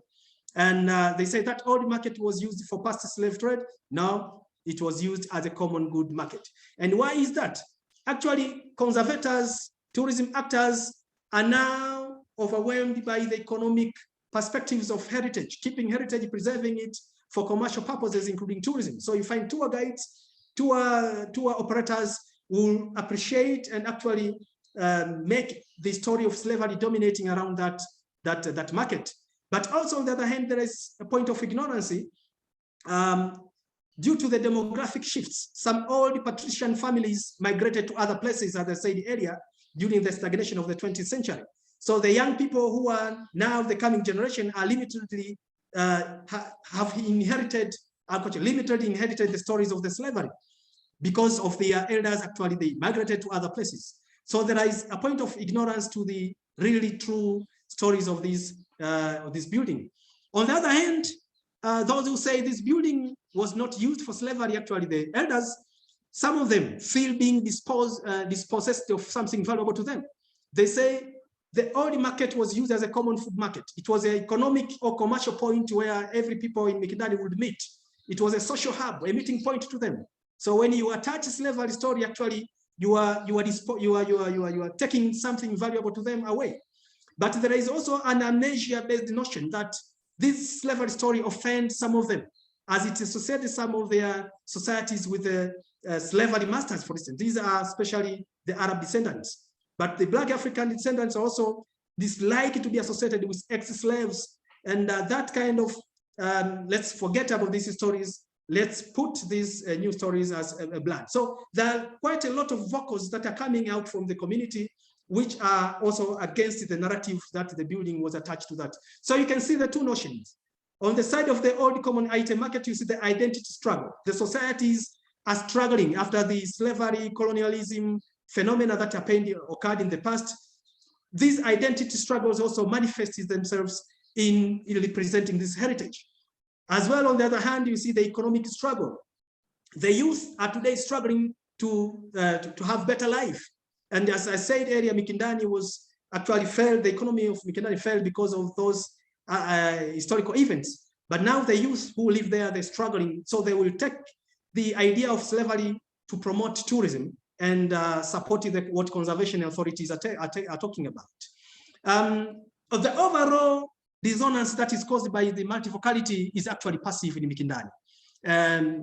H: And they say that old market was used for past slave trade. Now it was used as a common good market. And why is that? Actually, conservators, tourism actors are now overwhelmed by the economic perspectives of heritage, keeping heritage, preserving it for commercial purposes, including tourism. So you find tour guides, tour operators will appreciate and actually make the story of slavery dominating around that market. But also on the other hand, there is a point of ignorance. Due to the demographic shifts, some old patrician families migrated to other places, as I said earlier, during the stagnation of the 20th century. So the young people who are now the coming generation are limitedly have inherited the stories of the slavery because of their elders. Actually, they migrated to other places. So there is a point of ignorance to the really true stories of this building. On the other hand, those who say this building was not used for slavery, actually the elders, some of them feel being dispossessed of something valuable to them. They say the old market was used as a common food market. It was an economic or commercial point where every people in Mikindani would meet. It was a social hub, a meeting point to them. So when you attach slavery story, actually, you are taking something valuable to them away. But there is also an amnesia-based notion that this slavery story offends some of them, as it associated some of their societies with the slavery masters, for instance. These are especially the Arab descendants. But the Black African descendants also dislike to be associated with ex-slaves. And that kind of, let's forget about these stories. Let's put these new stories as a blend. So there are quite a lot of vocals that are coming out from the community, which are also against the narrative that the building was attached to that. So you can see the two notions. On the side of the old common item market, you see the identity struggle. The societies are struggling after the slavery, colonialism phenomena that occurred in the past. These identity struggles also manifest themselves in representing this heritage. As well, on the other hand, you see the economic struggle. The youth are today struggling to have better life. And as I said earlier, Mikindani was actually failed, the economy of Mikindani failed because of those historical events. But now the youth who live there, they're struggling. So they will take the idea of slavery to promote tourism and support what conservation authorities are talking about. The overall dissonance that is caused by the multivocality is actually passive in Mikindani.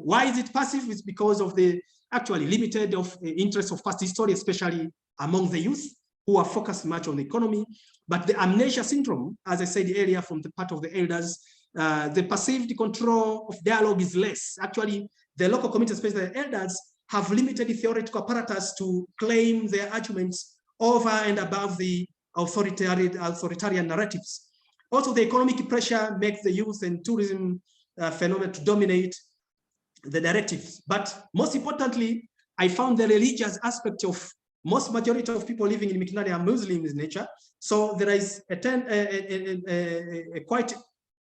H: Why is it passive? It's because of the actually limited interest of past history, especially among the youth who are focused much on the economy. But the amnesia syndrome, as I said earlier, from the part of the elders, the perceived control of dialogue is less. Actually, the local community, especially the elders, have limited the theoretical apparatus to claim their arguments over and above the authoritarian narratives. Also, the economic pressure makes the youth and tourism phenomenon to dominate the narratives. But most importantly, I found the religious aspect of most majority of people living in Mikindani are Muslim in nature. So there is a quite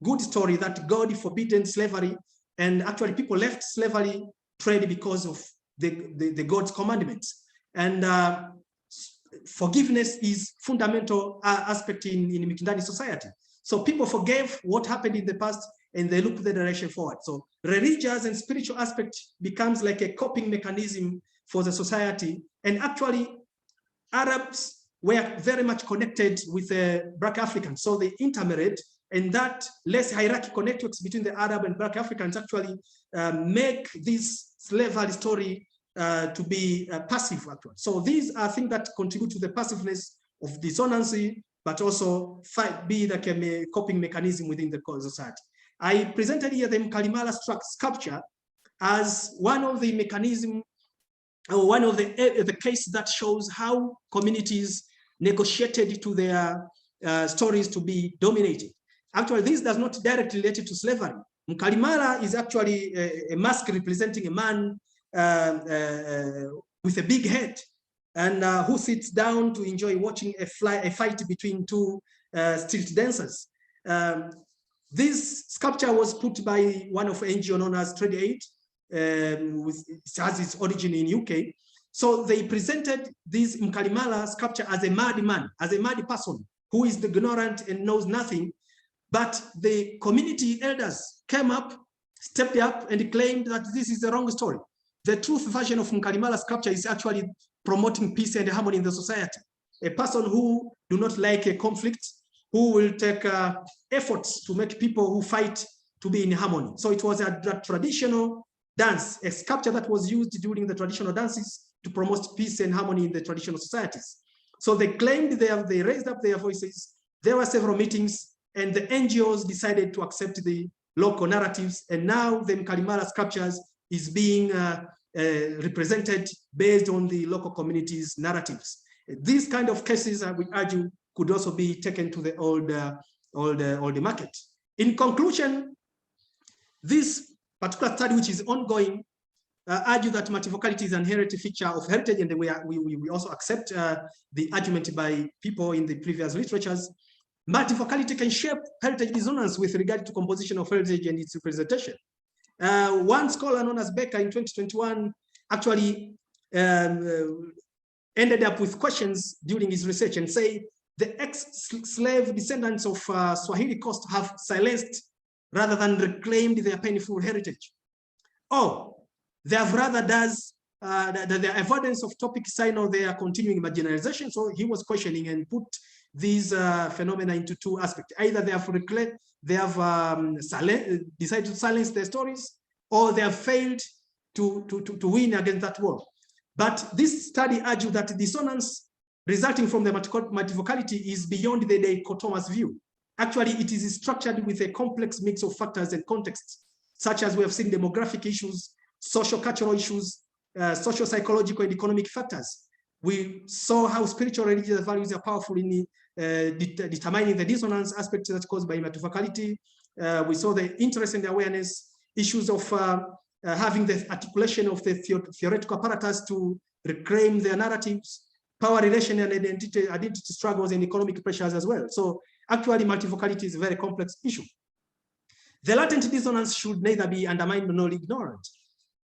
H: good story that God forbidden slavery, and actually people left slavery trade because of the God's commandments. And forgiveness is fundamental aspect in Mikindani society. So people forgave what happened in the past and they look the direction forward. So religious and spiritual aspect becomes like a coping mechanism for the society. And actually Arabs were very much connected with the Black Africans. So they intermarried, and that less hierarchical networks between the Arab and Black Africans actually make this slavery story to be passive actually. So these are things that contribute to the passiveness of dissonancy, but also be like a coping mechanism within the society. I presented here the Mkalimala sculpture as one of the mechanisms, or one of the case that shows how communities negotiated to their stories to be dominated. Actually, this does not directly relate to slavery. Mkalimala is actually a mask representing a man with a big head, and who sits down to enjoy watching a fight between two street dancers. This sculpture was put by one of NGO known as Trade Aid, it has its origin in UK. So they presented this Mkalimala sculpture as a mad man, as a mad person who is ignorant and knows nothing. But the community elders came up, stepped up, and claimed that this is the wrong story. The truth version of Mkalimala sculpture is actually promoting peace and harmony in the society. A person who do not like a conflict, who will take efforts to make people who fight to be in harmony. So it was a traditional dance, a sculpture that was used during the traditional dances to promote peace and harmony in the traditional societies. So they claimed they raised up their voices. There were several meetings, and the NGOs decided to accept the local narratives. And now the Mkalimala sculptures is being represented based on the local communities' narratives. These kind of cases, I would argue, could also be taken to the old market. In conclusion, this particular study, which is ongoing, argue that multivocality is an inherent feature of heritage, and we also accept the argument by people in the previous literatures. multivocality can shape heritage dissonance with regard to composition of heritage and its representation. One scholar known as Becker in 2021 actually ended up with questions during his research and say the ex-slave descendants of Swahili Coast have silenced rather than reclaimed their painful heritage. Or they have rather the avoidance of topic sign of their continuing marginalization. So he was questioning and put these phenomena into two aspects. Either they have decided to silence their stories, or they have failed to win against that war. But this study argued that dissonance resulting from the multivocality is beyond the dichotomous view. Actually, it is structured with a complex mix of factors and contexts, such as we have seen demographic issues, social cultural issues, social psychological and economic factors. We saw how spiritual religious values are powerful in determining the dissonance aspects that's caused by multivocality. We saw the interest and the awareness issues of having the articulation of the theoretical apparatus to reclaim their narratives, power relation and identity struggles and economic pressures as well. So actually multivocality is a very complex issue. The latent dissonance should neither be undermined nor ignored.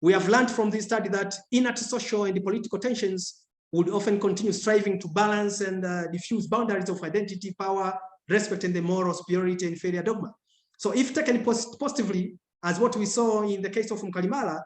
H: We have learned from this study that innate social and political tensions would often continue striving to balance and diffuse boundaries of identity, power, respect, and the moral superiority and failure dogma. So if taken positively, as what we saw in the case of Mkalimala,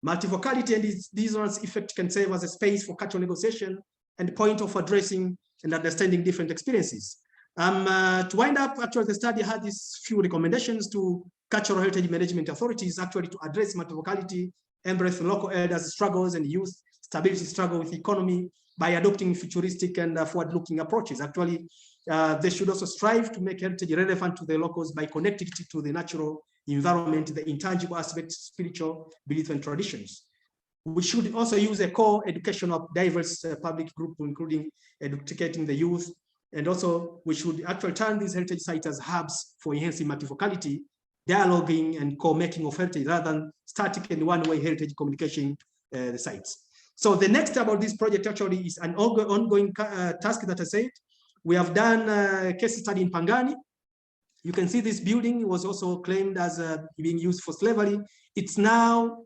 H: multivocality and its dissonance effect can serve as a space for cultural negotiation and point of addressing and understanding different experiences. To wind up, actually the study had these few recommendations to cultural heritage management authorities actually to address multivocality, embrace local elders' struggles and youth stability struggle with the economy by adopting futuristic and forward-looking approaches. Actually, they should also strive to make heritage relevant to the locals by connecting it to the natural environment, the intangible aspects, spiritual beliefs and traditions. We should also use a core education of diverse public group, including educating the youth. And also we should actually turn these heritage sites as hubs for enhancing multivocality, dialoguing and co-making of heritage rather than static and one-way heritage communication sites. So the next step about this project actually is an ongoing task that I said. We have done a case study in Pangani. You can see this building was also claimed as being used for slavery. It's now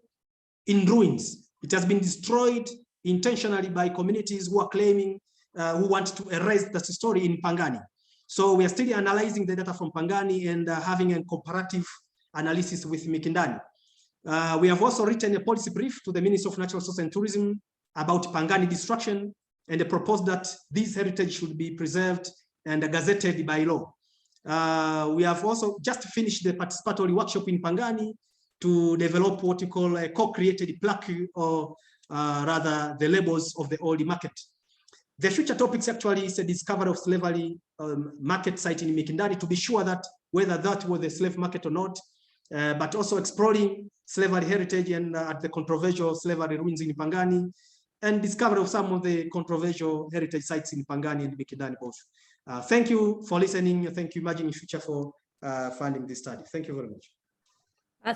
H: in ruins. It has been destroyed intentionally by communities who are claiming, who want to erase that story in Pangani. So we are still analyzing the data from Pangani and having a comparative analysis with Mikindani. We have also written a policy brief to the Ministry of Natural Resources and Tourism about Pangani destruction and proposed that this heritage should be preserved and gazetted by law. We have also just finished the participatory workshop in Pangani to develop what we call a co-created plaque, or rather the labels of the old market. The future topics actually is a discovery of slavery market site in Mikindani to be sure that whether that was a slave market or not, but also exploring slavery heritage and at the controversial slavery ruins in Pangani, and discovery of some of the controversial heritage sites in Pangani and Mikindani both. Thank you for listening. Thank you, Imagining Future, for funding this study. Thank you very much.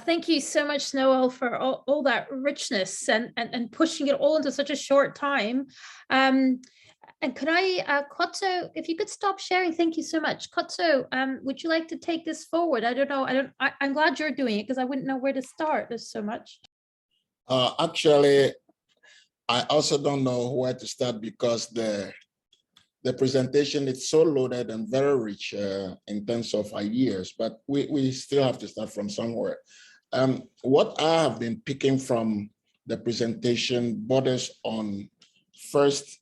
A: Thank you so much, Noel, for all that richness and pushing it all into such a short time. And could I, Koto, if you could stop sharing, thank you so much. Koto, would you like to take this forward? I don't know, I'm glad you're doing it because I wouldn't know where to start. There's so much.
J: Actually, I also don't know where to start because the presentation is so loaded and very rich in terms of ideas, but we still have to start from somewhere. What I have been picking from the presentation borders on first,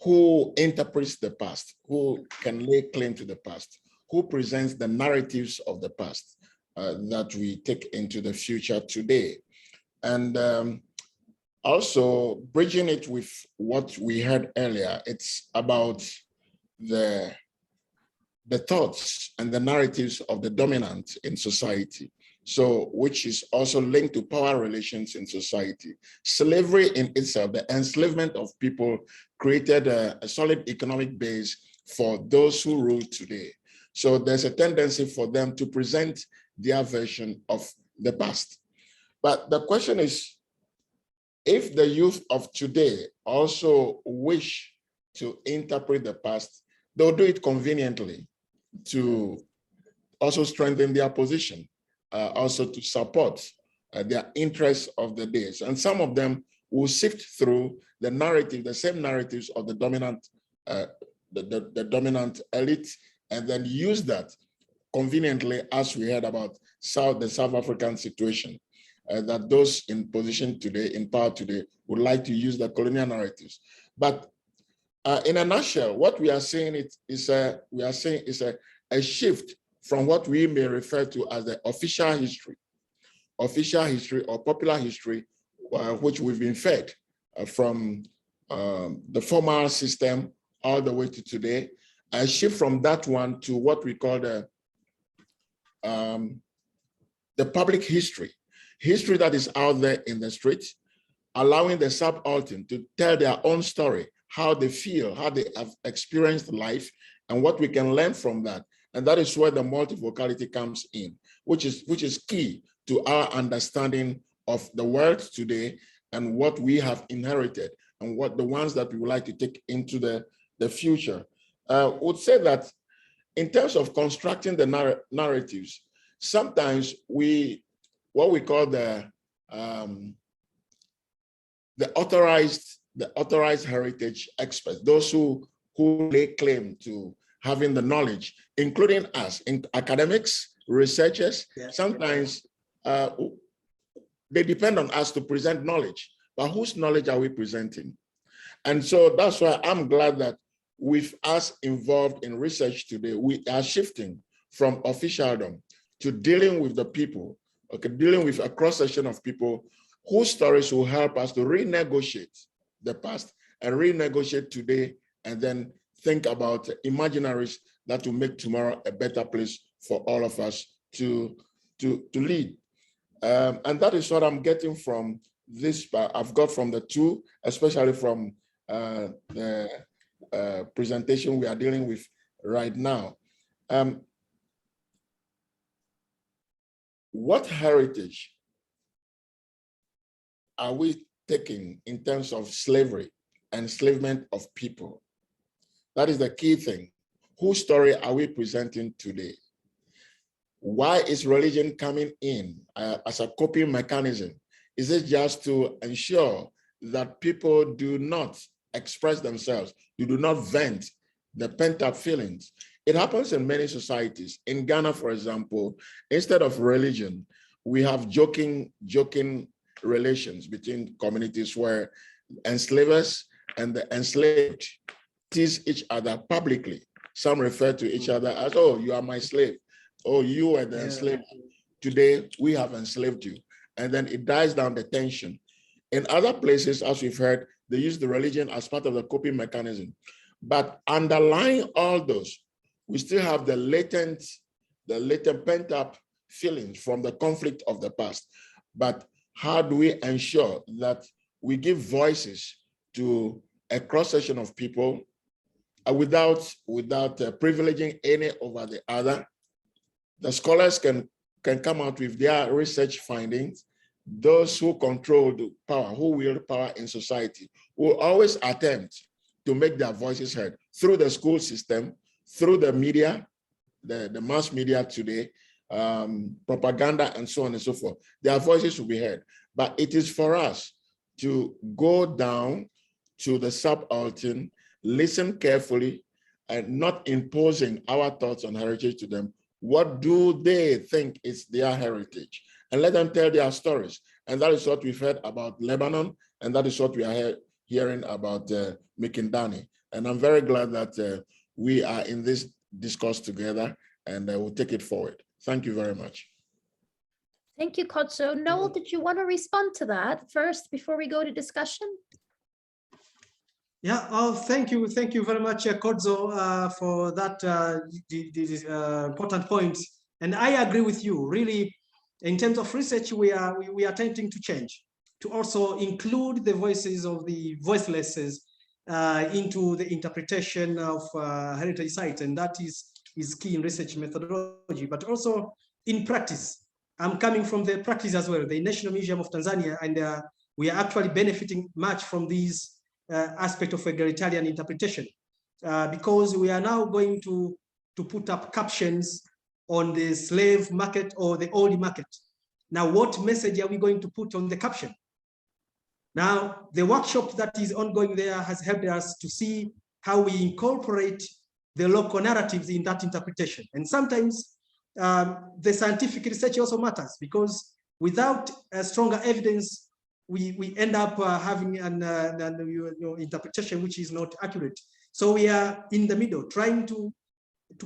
J: who interprets the past, who can lay claim to the past, who presents the narratives of the past that we take into the future today. And also bridging it with what we heard earlier, it's about the thoughts and the narratives of the dominant in society. So, which is also linked to power relations in society. Slavery in itself, the enslavement of people, created a solid economic base for those who rule today. So there's a tendency for them to present their version of the past. But the question is, if the youth of today also wish to interpret the past, they'll do it conveniently. to also strengthen their position, also to support their interests of the days. And some of them will sift through the narrative, the same narratives of the dominant, the dominant elite, and then use that conveniently, as we heard about the South African situation, that those in position today, in power today, would like to use the colonial narratives. But in a nutshell, what we are saying is a shift from what we may refer to as the official history or popular history, which we've been fed from the formal system all the way to today, a shift from that one to what we call the public history that is out there in the streets, allowing the subaltern to tell their own story, how they feel, how they have experienced life, and what we can learn from that. And that is where the multivocality comes in, which is key to our understanding of the world today and what we have inherited and what the ones that we would like to take into the future. Would say that in terms of constructing the narratives, sometimes what we call the authorized heritage experts, those who lay claim to having the knowledge, including us, in academics, researchers, sometimes they depend on us to present knowledge, but whose knowledge are we presenting? And so that's why I'm glad that with us involved in research today, we are shifting from officialdom to dealing with the people, dealing with a cross-section of people whose stories will help us to renegotiate the past and renegotiate today, and then think about imaginaries that will make tomorrow a better place for all of us to lead. And that is what I'm getting from this. I've got from the two, especially from the presentation we are dealing with right now. What heritage are we taking in terms of slavery, enslavement of people? That is the key thing. Whose story are we presenting today? Why is religion coming in as a coping mechanism? Is it just to ensure that people do not express themselves, you do not vent the pent-up feelings? It happens in many societies. In Ghana, for example, instead of religion, we have joking relations between communities where enslavers and the enslaved tease each other publicly. Some refer to each other as, oh, you are my slave. Oh, you are the enslaved. Today, we have enslaved you. And then it dies down the tension. In other places, as we've heard, they use the religion as part of the coping mechanism. But underlying all those, we still have the latent pent-up feelings from the conflict of the past. But how do we ensure that we give voices to a cross-section of people without privileging any over the other? The scholars can come out with their research findings. Those who control the power, who wield power in society, will always attempt to make their voices heard through the school system, through the media, the mass media today, propaganda, and so on and so forth. Their voices will be heard. But it is for us to go down to the subaltern, listen carefully, and not imposing our thoughts on heritage to them. What do they think is their heritage? And let them tell their stories. And that is what we've heard about Lebanon, and that is what we are hearing about Mikindani. And I'm very glad that we are in this discourse together, and we'll take it forward. Thank you very much.
A: Thank you, Kotso. Noel, did you want to respond to that first before we go to discussion?
H: Yeah, thank you very much, Kodzo, for that important point. And I agree with you. Really, in terms of research, we are attempting to change, to also include the voices of the voicelesses into the interpretation of heritage sites, and that is key in research methodology, but also in practice. I'm coming from the practice as well, the National Museum of Tanzania, and we are actually benefiting much from these aspect of egalitarian interpretation, because we are now going to to put up captions on the slave market or the old market. Now, what message are we going to put on the caption? Now, the workshop that is ongoing there has helped us to see how we incorporate the local narratives in that interpretation. And sometimes the scientific research also matters, because without a stronger evidence, we end up having an interpretation which is not accurate. So we are in the middle, trying to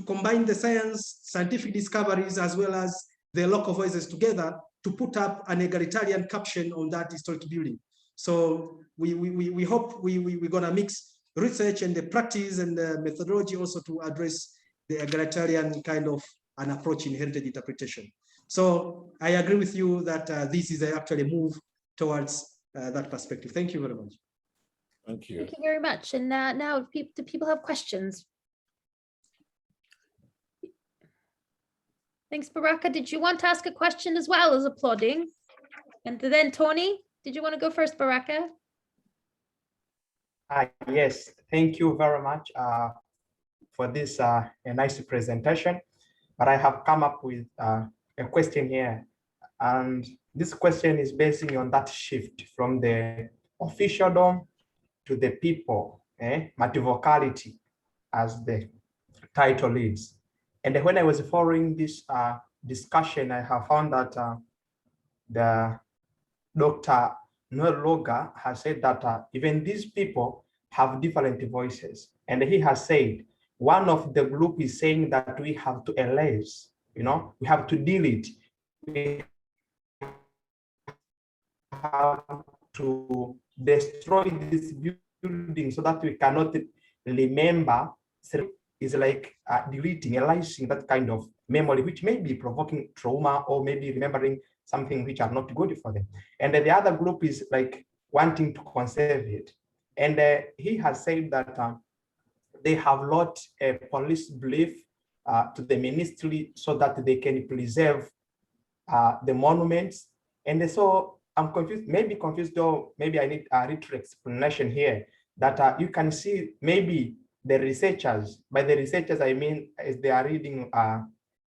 H: combine the scientific discoveries as well as the local voices together to put up an egalitarian caption on that historic building. So we hope we're gonna mix research and the practice and the methodology also to address the egalitarian kind of an approach in heritage interpretation. So I agree with you that this is actually a move towards that perspective. Thank you very much.
J: Thank you.
A: Thank you very much. And now, do people have questions? Thanks, Baraka. Did you want to ask a question as well as applauding? And then Tony, did you want to go first, Baraka?
K: Yes, thank you very much for this a nice presentation. But I have come up with a question here. And this question is basing on that shift from the officialdom to the people, multivocality, as the title is. And when I was following this discussion, I have found that the Dr. Noel Lwoga has said that even these people have different voices. And he has said, one of the group is saying that we have to erase, we have to delete, we have to destroy this building so that we cannot remember. Is like deleting, erasing that kind of memory, which may be provoking trauma or maybe remembering something which are not good for them. And the other group is like wanting to conserve it. And he has said that they have lodged a police brief to the ministry so that they can preserve the monuments. And so I'm confused, or maybe I need a little explanation here, that you can see maybe the researchers, by the researchers I mean as they are reading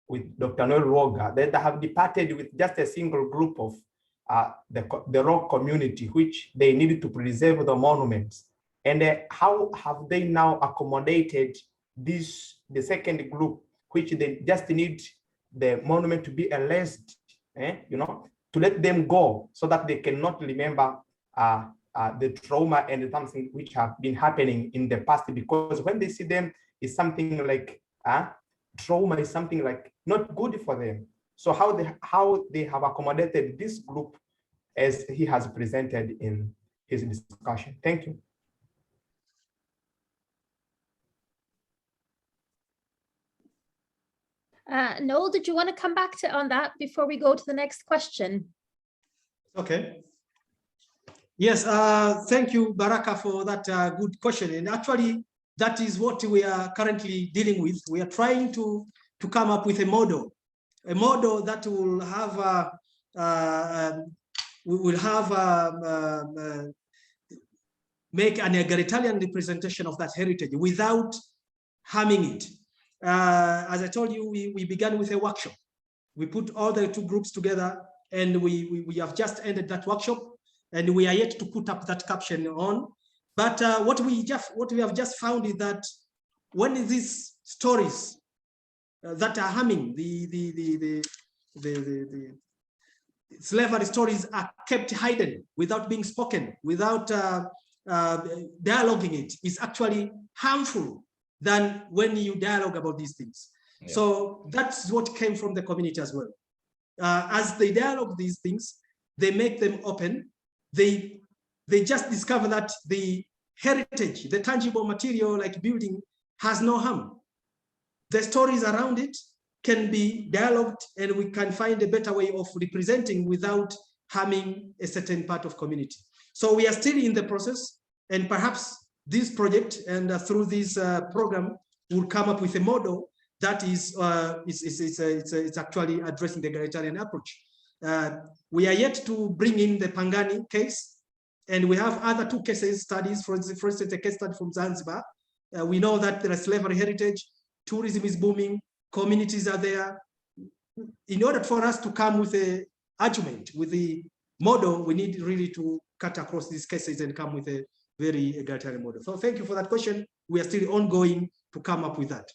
K: with Dr. Noel Lwoga, they have departed with just a single group of the rock community, which they needed to preserve the monuments. And how have they now accommodated this, the second group, which they just need the monument to be erased, to let them go so that they cannot remember the trauma and something which have been happening in the past, because when they see them, it's something like trauma is something like not good for them. So how they have accommodated this group as he has presented in his discussion. Thank you.
A: Noel, did you want to come back on that before we go to the next question?
H: Okay. Yes, thank you, Baraka, for that good question. And actually, that is what we are currently dealing with. We are trying to come up with a model that will have make an egalitarian representation of that heritage without harming it. As I told you, we began with a workshop. We put all the two groups together, and we have just ended that workshop. And we are yet to put up that caption on. But what we have just found is that when these stories that are harming the slavery stories are kept hidden without being spoken, without dialoguing it, is actually harmful than when you dialogue about these things. Yeah. So that's what came from the community as well. As they dialogue these things, they make them open. They just discover that the heritage, the tangible material like building, has no harm. The stories around it can be dialogued, and we can find a better way of representing without harming a certain part of community. So we are still in the process, and perhaps this project and through this program will come up with a model that is actually addressing the egalitarian approach. We are yet to bring in the Pangani case, and we have other two cases studies. For instance, a case study from Zanzibar. We know that there is slavery heritage. tourism is booming, communities are there. In order for us to come with a argument, with the model, we need really to cut across these cases and come with a very egalitarian model. So thank you for that question. We are still ongoing to come up with that.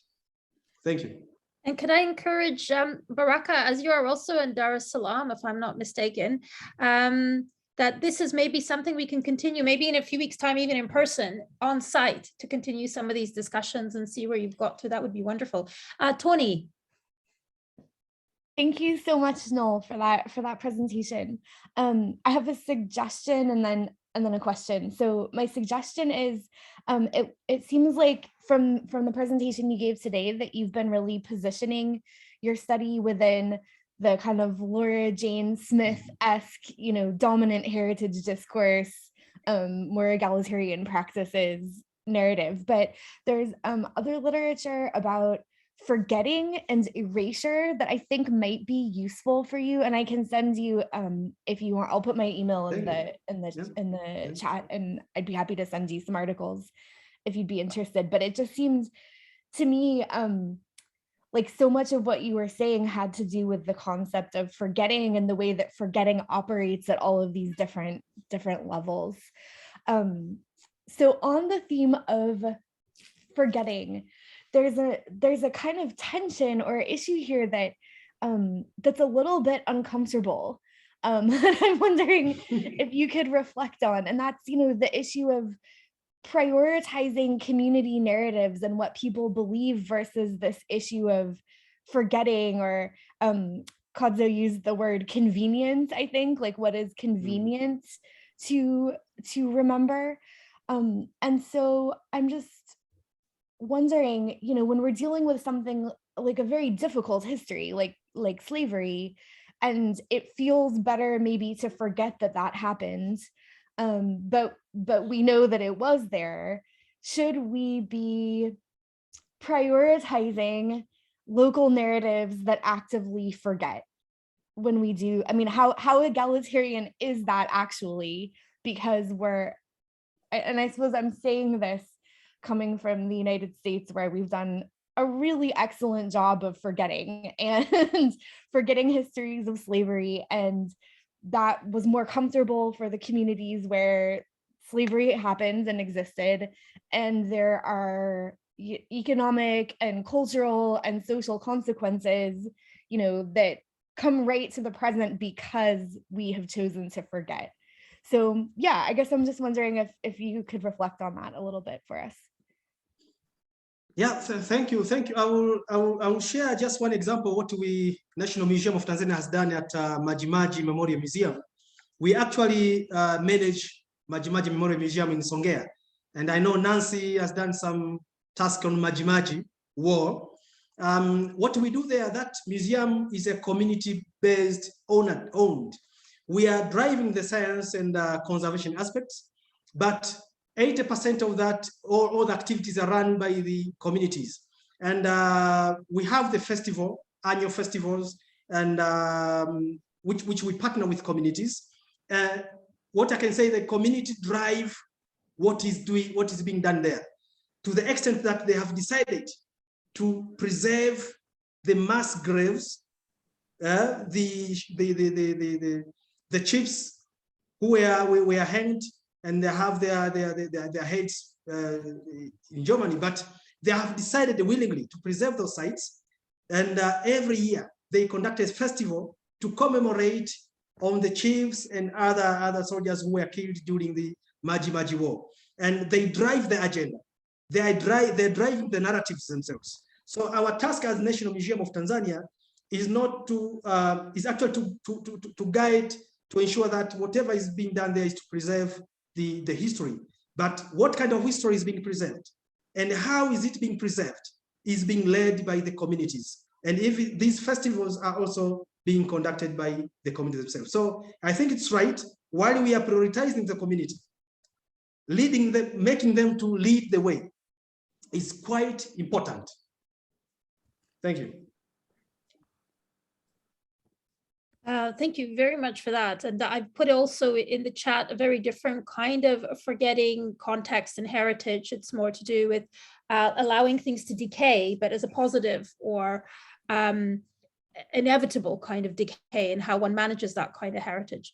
H: Thank you.
A: And could I encourage Baraka, as you are also in Dar es Salaam, if I'm not mistaken, that this is maybe something we can continue, maybe in a few weeks' time, even in person, on site, to continue some of these discussions and see where you've got to. That would be wonderful. Tony.
G: Thank you so much, Noel, for that presentation. I have a suggestion and then a question. So my suggestion is, it seems like from the presentation you gave today that you've been really positioning your study within the kind of Laura Jane Smith-esque, dominant heritage discourse, more egalitarian practices narrative. But there's other literature about forgetting and erasure that I think might be useful for you, and I can send you if you want. I'll put my email in the chat, and I'd be happy to send you some articles if you'd be interested. But it just seems to me like so much of what you were saying had to do with the concept of forgetting and the way that forgetting operates at all of these different levels. So on the theme of forgetting, there's a kind of tension or issue here that that's a little bit uncomfortable. That I'm wondering if you could reflect on, and that's the issue of prioritizing community narratives and what people believe versus this issue of forgetting, or Kadzo used the word convenience, I think, like what is convenient to remember. And so I'm just wondering, when we're dealing with something like a very difficult history, like slavery, and it feels better maybe to forget that happened, but we know that it was there. Should we be prioritizing local narratives that actively forget when we do? I mean, how egalitarian is that actually? Because and I suppose I'm saying this coming from the United States, where we've done a really excellent job of forgetting and forgetting histories of slavery, and that was more comfortable for the communities where slavery happened and existed, and there are economic and cultural and social consequences, that come right to the present because we have chosen to forget. So yeah, I guess I'm just wondering if you could reflect on that a little bit for us.
H: Yeah, thank you. I will share just one example what National Museum of Tanzania has done at Majimaji Memorial Museum. We actually manage Majimaji Memorial Museum in Songea, and I know Nancy has done some task on Majimaji War. What we do there, that museum is a community-based owned. We are driving the science and conservation aspects, but 80% of that, all the activities are run by the communities. And we have the annual festivals, and which we partner with communities. What I can say, the community drive what is being done there, to the extent that they have decided to preserve the mass graves, the chiefs who were hanged, and they have their heads in Germany, but they have decided willingly to preserve those sites. And every year they conduct a festival to commemorate on the chiefs and other soldiers who were killed during the Maji War. And they drive the agenda. They're driving the narratives themselves. So our task as National Museum of Tanzania is not to is actually to guide, to ensure that whatever is being done there is to preserve the history. But what kind of history is being preserved and how is it being preserved is being led by the communities. And if these festivals are also being conducted by the communities themselves. So I think it's right, while we are prioritizing the community, leading them, making them to lead the way is quite important. Thank you.
A: Thank you very much for that. And I've put also in the chat a very different kind of forgetting context and heritage. It's more to do with allowing things to decay, but as a positive or inevitable kind of decay, and how one manages that kind of heritage.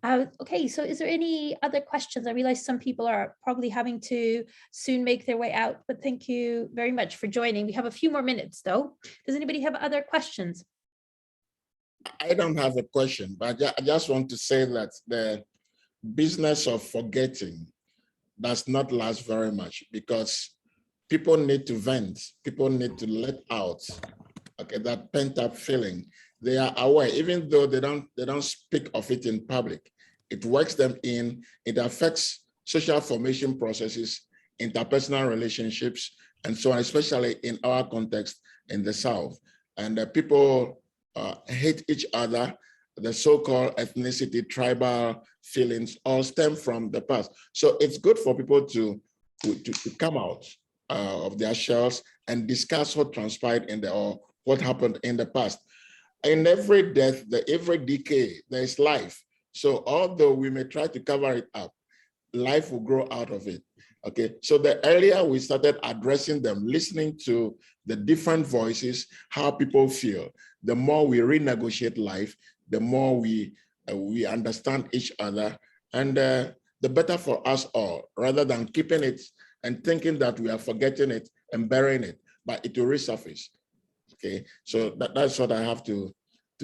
A: Okay, so is there any other questions? I realize some people are probably having to soon make their way out, but thank you very much for joining. We have a few more minutes though. Does anybody have other questions?
J: I don't have a question, but I just want to say that the business of forgetting does not last very much, because people need to vent, people need to let out, okay, that pent-up feeling. They are aware, even though they don't speak of it in public. It works them in, it affects social formation processes, interpersonal relationships, and so on, especially in our context in the South. And people hate each other. The so-called ethnicity, tribal feelings all stem from the past. So it's good for people to come out of their shells and discuss what transpired in the, or what happened in the past. In every death, every decay, there is life. So although we may try to cover it up, life will grow out of it. Okay, so the earlier we started addressing them, listening to the different voices, how people feel, the more we renegotiate life, the more we understand each other, and the better for us all, rather than keeping it and thinking that we are forgetting it and burying it, but it will resurface. Okay, so that's what I have to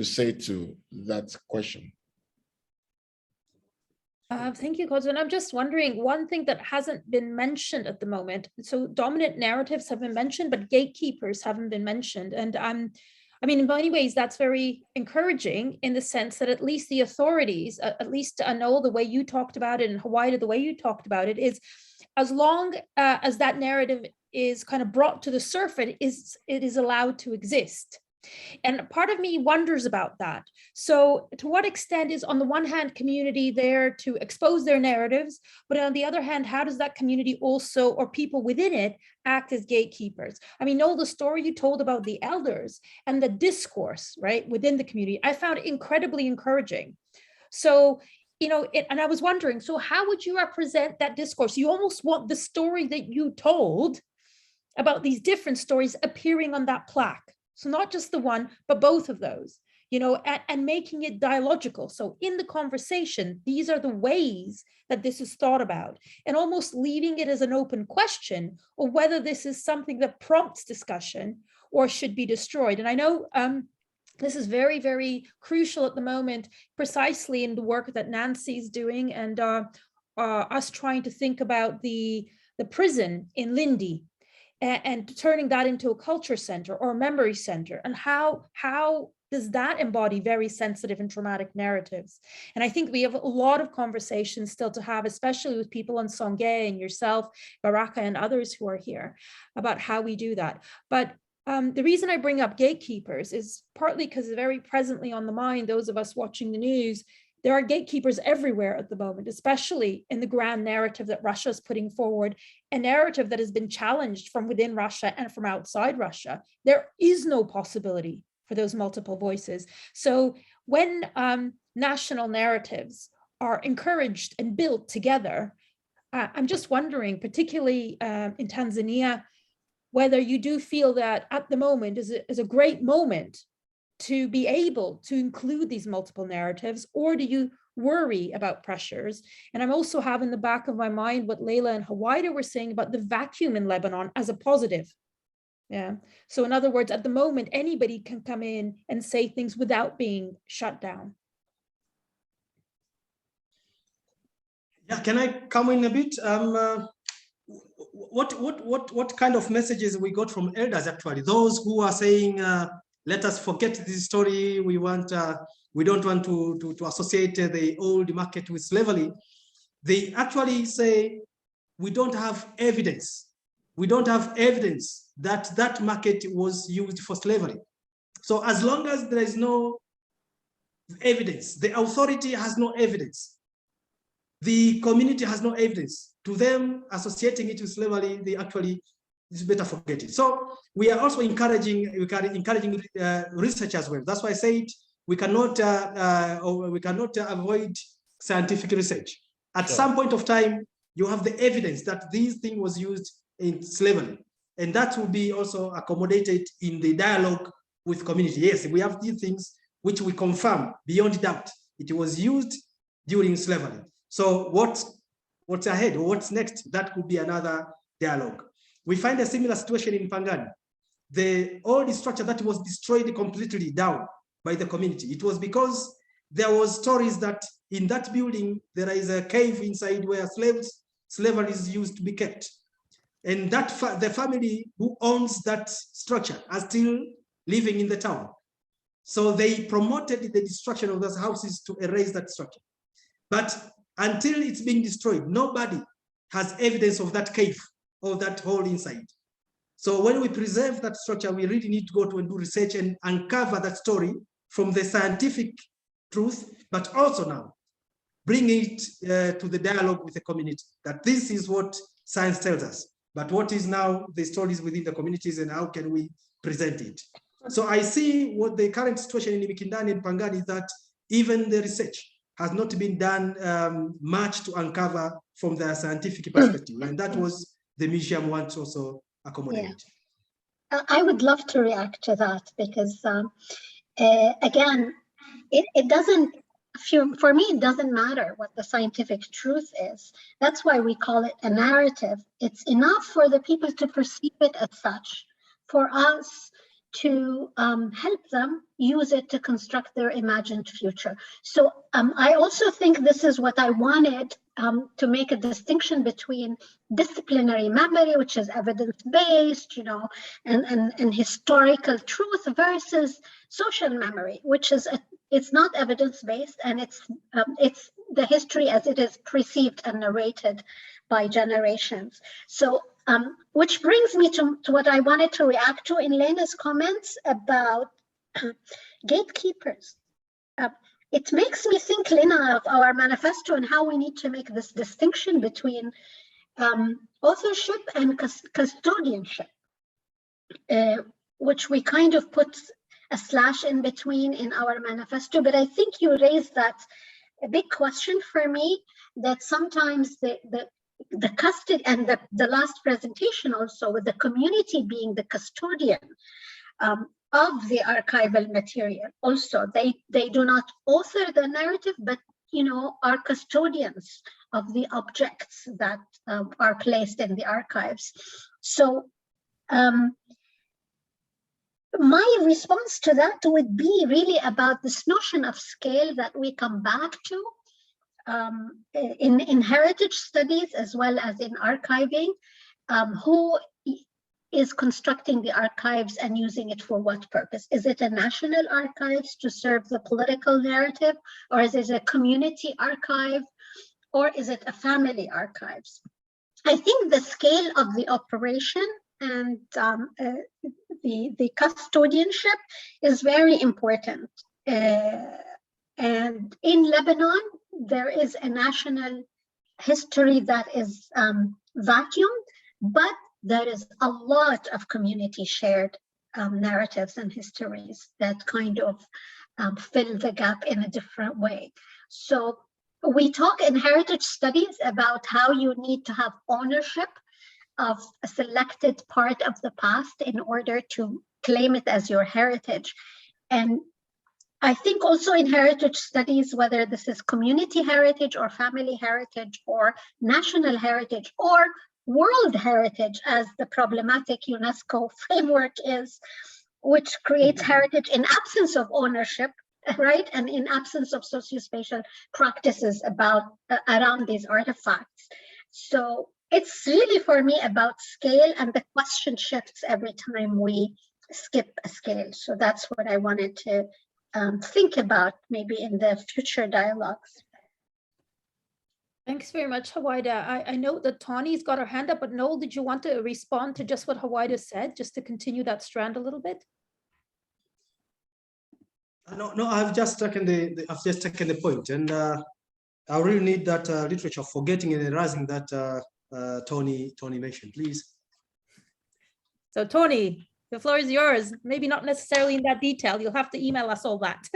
J: say to that question.
A: Thank you, Kozo. And I'm just wondering, one thing that hasn't been mentioned at the moment, so dominant narratives have been mentioned, but gatekeepers haven't been mentioned. And I mean, in many ways, that's very encouraging in the sense that at least the authorities, at least Noel, the way you talked about it, and Howayda, the way you talked about it, is as long as that narrative is kind of brought to the surface, it is allowed to exist. And part of me wonders about that. So to what extent is, on the one hand, community there to expose their narratives, but on the other hand, how does that community also, or people within it, act as gatekeepers? I mean, Noel, the story you told about the elders and the discourse, right, within the community, I found incredibly encouraging. So, you know, and I was wondering, so how would you represent that discourse? You almost want the story that you told about these different stories appearing on that plaque. So not just the one, but both of those, you know, and making it dialogical. So in the conversation, these are the ways that this is thought about, and almost leaving it as an open question, or whether this is something that prompts discussion or should be destroyed. And I know this is very, very crucial at the moment, precisely in the work that Nancy's doing, and us trying to think about the prison in Lindy, and turning that into a culture center or a memory center, and how does that embody very sensitive and traumatic narratives? And I think we have a lot of conversations still to have, especially with people on Songhay and yourself, Baraka, and others who are here, about how we do that. But the reason I bring up gatekeepers is partly because very presently on the mind, those of us watching the news, there are gatekeepers everywhere at the moment, especially in the grand narrative that Russia is putting forward, a narrative that has been challenged from within Russia and from outside Russia. There is no possibility for those multiple voices. So when national narratives are encouraged and built together, I'm just wondering, particularly in Tanzania, whether you do feel that at the moment is a great moment to be able to include these multiple narratives, or do you worry about pressures? And I'm also having in the back of my mind what Layla and Howayda were saying about the vacuum in Lebanon as a positive. Yeah. So in other words, at the moment, anybody can come in and say things without being shut down.
H: Yeah, can I come in a bit? What kind of messages we got from elders, actually? Those who are saying, let us forget this story. We don't want to associate the old market with slavery. They actually say, we don't have evidence. We don't have evidence that that market was used for slavery. So as long as there is no evidence, the authority has no evidence, the community has no evidence, to them associating it with slavery, they actually, it's better forget it. So we are also encouraging research as well. That's why I said we cannot avoid scientific research. At
I: Sure.
H: some point of time, you have the evidence that this thing was used in slavery, and that will be also accommodated in the dialogue with community. Yes, we have these things which we confirm beyond doubt it was used during slavery. So what's ahead or what's next? That could be another dialogue. We find a similar situation in Pangani. The old structure that was destroyed completely down by the community. It was because there was stories that in that building, there is a cave inside where slavery is used to be kept. And that the family who owns that structure are still living in the town. So they promoted the destruction of those houses to erase that structure. But until it's being destroyed, nobody has evidence of that cave or that hole inside. So when we preserve that structure, we really need to go to and do research and uncover that story from the scientific truth, but also now bring it to the dialogue with the community, that this is what science tells us, but what is now the stories within the communities and how can we present it? So I see what the current situation in Mikindani and Pangani is that even the research has not been done much to uncover from the scientific perspective. And that was the museum wants also accommodate.
B: Yeah. I would love to react to that because again, it doesn't, for me, it doesn't matter what the scientific truth is. That's why we call it a narrative. It's enough for the people to perceive it as such, for us to help them use it to construct their imagined future. So I also think this is what I wanted to make a distinction between disciplinary memory, which is evidence-based, and historical truth versus social memory, which is it's not evidence-based, and it's the history as it is perceived and narrated by generations. So which brings me to what I wanted to react to in Lena's comments about gatekeepers. It makes me think, Lena, of our manifesto and how we need to make this distinction between authorship and custodianship, which we kind of put a slash in between in our manifesto. But I think you raised that a big question for me, that sometimes the custody and the last presentation also, with the community being the custodian of the archival material. Also, they do not author the narrative, but are custodians of the objects that are placed in the archives. So my response to that would be really about this notion of scale that we come back to in heritage studies as well as in archiving. Who is constructing the archives and using it for what purpose? Is it a national archives to serve the political narrative, or is it a community archive, or is it a family archives? I think the scale of the operation and the custodianship is very important. And in Lebanon, there is a national history that is vacuumed, but there is a lot of community shared narratives and histories that kind of fill the gap in a different way. So we talk in heritage studies about how you need to have ownership of a selected part of the past in order to claim it as your heritage. And I think also in heritage studies, whether this is community heritage or family heritage or national heritage or world heritage, as the problematic UNESCO framework is, which creates heritage in absence of ownership, right? And in absence of sociospatial practices around these artifacts. So it's really for me about scale, and the question shifts every time we skip a scale. So that's what I wanted to think about maybe in the future dialogues.
A: Thanks very much, Howayda. I note that Tawny's got her hand up, but Noel, did you want to respond to just what Howayda said, just to continue that strand a little bit?
H: No, I've just taken the point, and I really need that literature for getting and erasing that Tawny mentioned, please.
A: So Tawny, the floor is yours. Maybe not necessarily in that detail. You'll have to email us all that.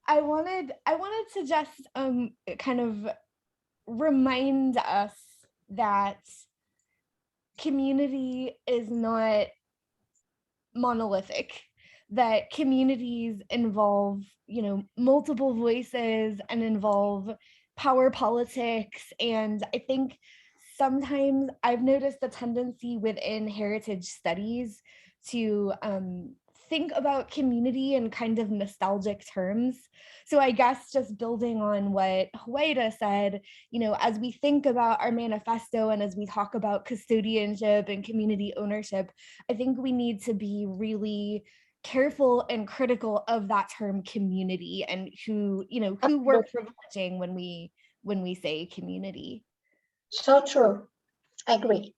G: I wanted to just kind of remind us that community is not monolithic, that communities involve, you know, multiple voices and involve power politics. And I think sometimes I've noticed the tendency within heritage studies to think about community in kind of nostalgic terms. So I guess just building on what Howayda said, you know, as we think about our manifesto and as we talk about custodianship and community ownership, I think we need to be really careful and critical of that term community and who, you know, who we're privileging when we say community.
B: So true. I agree.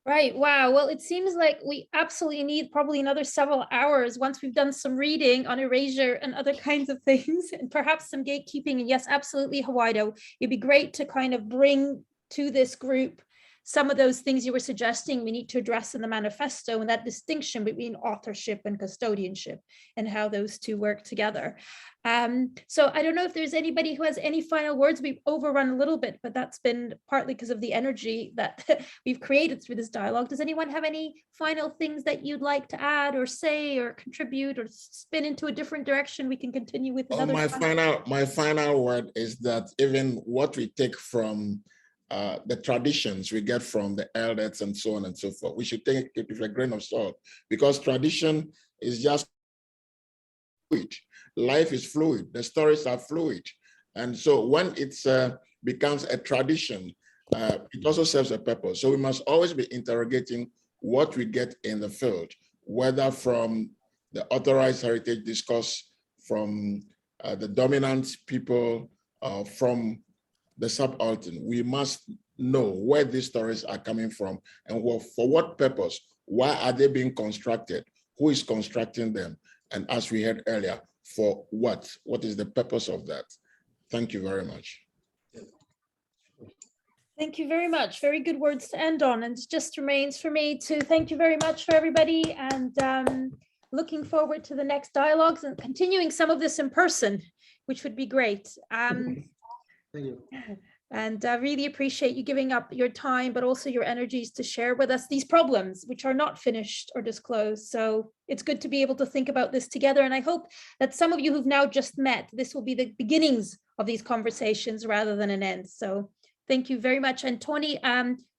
A: Right. Wow. Well, it seems like we absolutely need probably another several hours once we've done some reading on erasure and other kinds of things, and perhaps some gatekeeping. And yes, absolutely, Howayda, it'd be great to kind of bring to this group some of those things you were suggesting we need to address in the manifesto, and that distinction between authorship and custodianship and how those two work together. So I don't know if there's anybody who has any final words. We've overrun a little bit, but that's been partly because of the energy that we've created through this dialogue. Does anyone have any final things that you'd like to add or say or contribute or spin into a different direction? We can continue with another.
J: My final word is that even what we take from the traditions we get from the elders and so on and so forth, we should take it with a grain of salt, because tradition is just fluid. Life is fluid. The stories are fluid. And so when it becomes a tradition, it also serves a purpose. So we must always be interrogating what we get in the field, whether from the authorized heritage discourse, from the dominant people, from the subaltern. We must know where these stories are coming from and for what purpose. Why are they being constructed? Who is constructing them? And as we heard earlier, for what? What is the purpose of that? Thank you very much.
A: Thank you very much. Very good words to end on. And it just remains for me to thank you very much for everybody, and looking forward to the next dialogues and continuing some of this in person, which would be great.
H: Thank you.
A: And I really appreciate you giving up your time, but also your energies to share with us these problems, which are not finished or disclosed. So it's good to be able to think about this together. And I hope that some of you who've now just met, this will be the beginnings of these conversations rather than an end. So thank you very much. And Tony,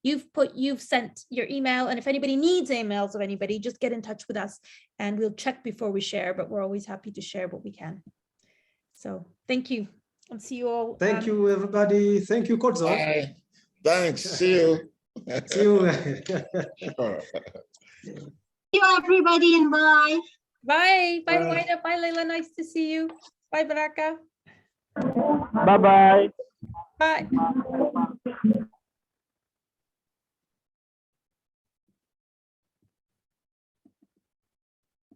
A: you've sent your email, and if anybody needs emails of anybody, just get in touch with us and we'll check before we share, but we're always happy to share what we can. So thank you. And see you all.
H: Thank you, everybody. Thank you, Kodzo.
J: Bye. Thanks. See you.
H: See you.
J: Sure.
B: See you, everybody, and bye.
A: Bye. Bye, Howayda. Bye, Leila. Nice to see you. Bye, Baraka.
L: Bye-bye.
A: Bye.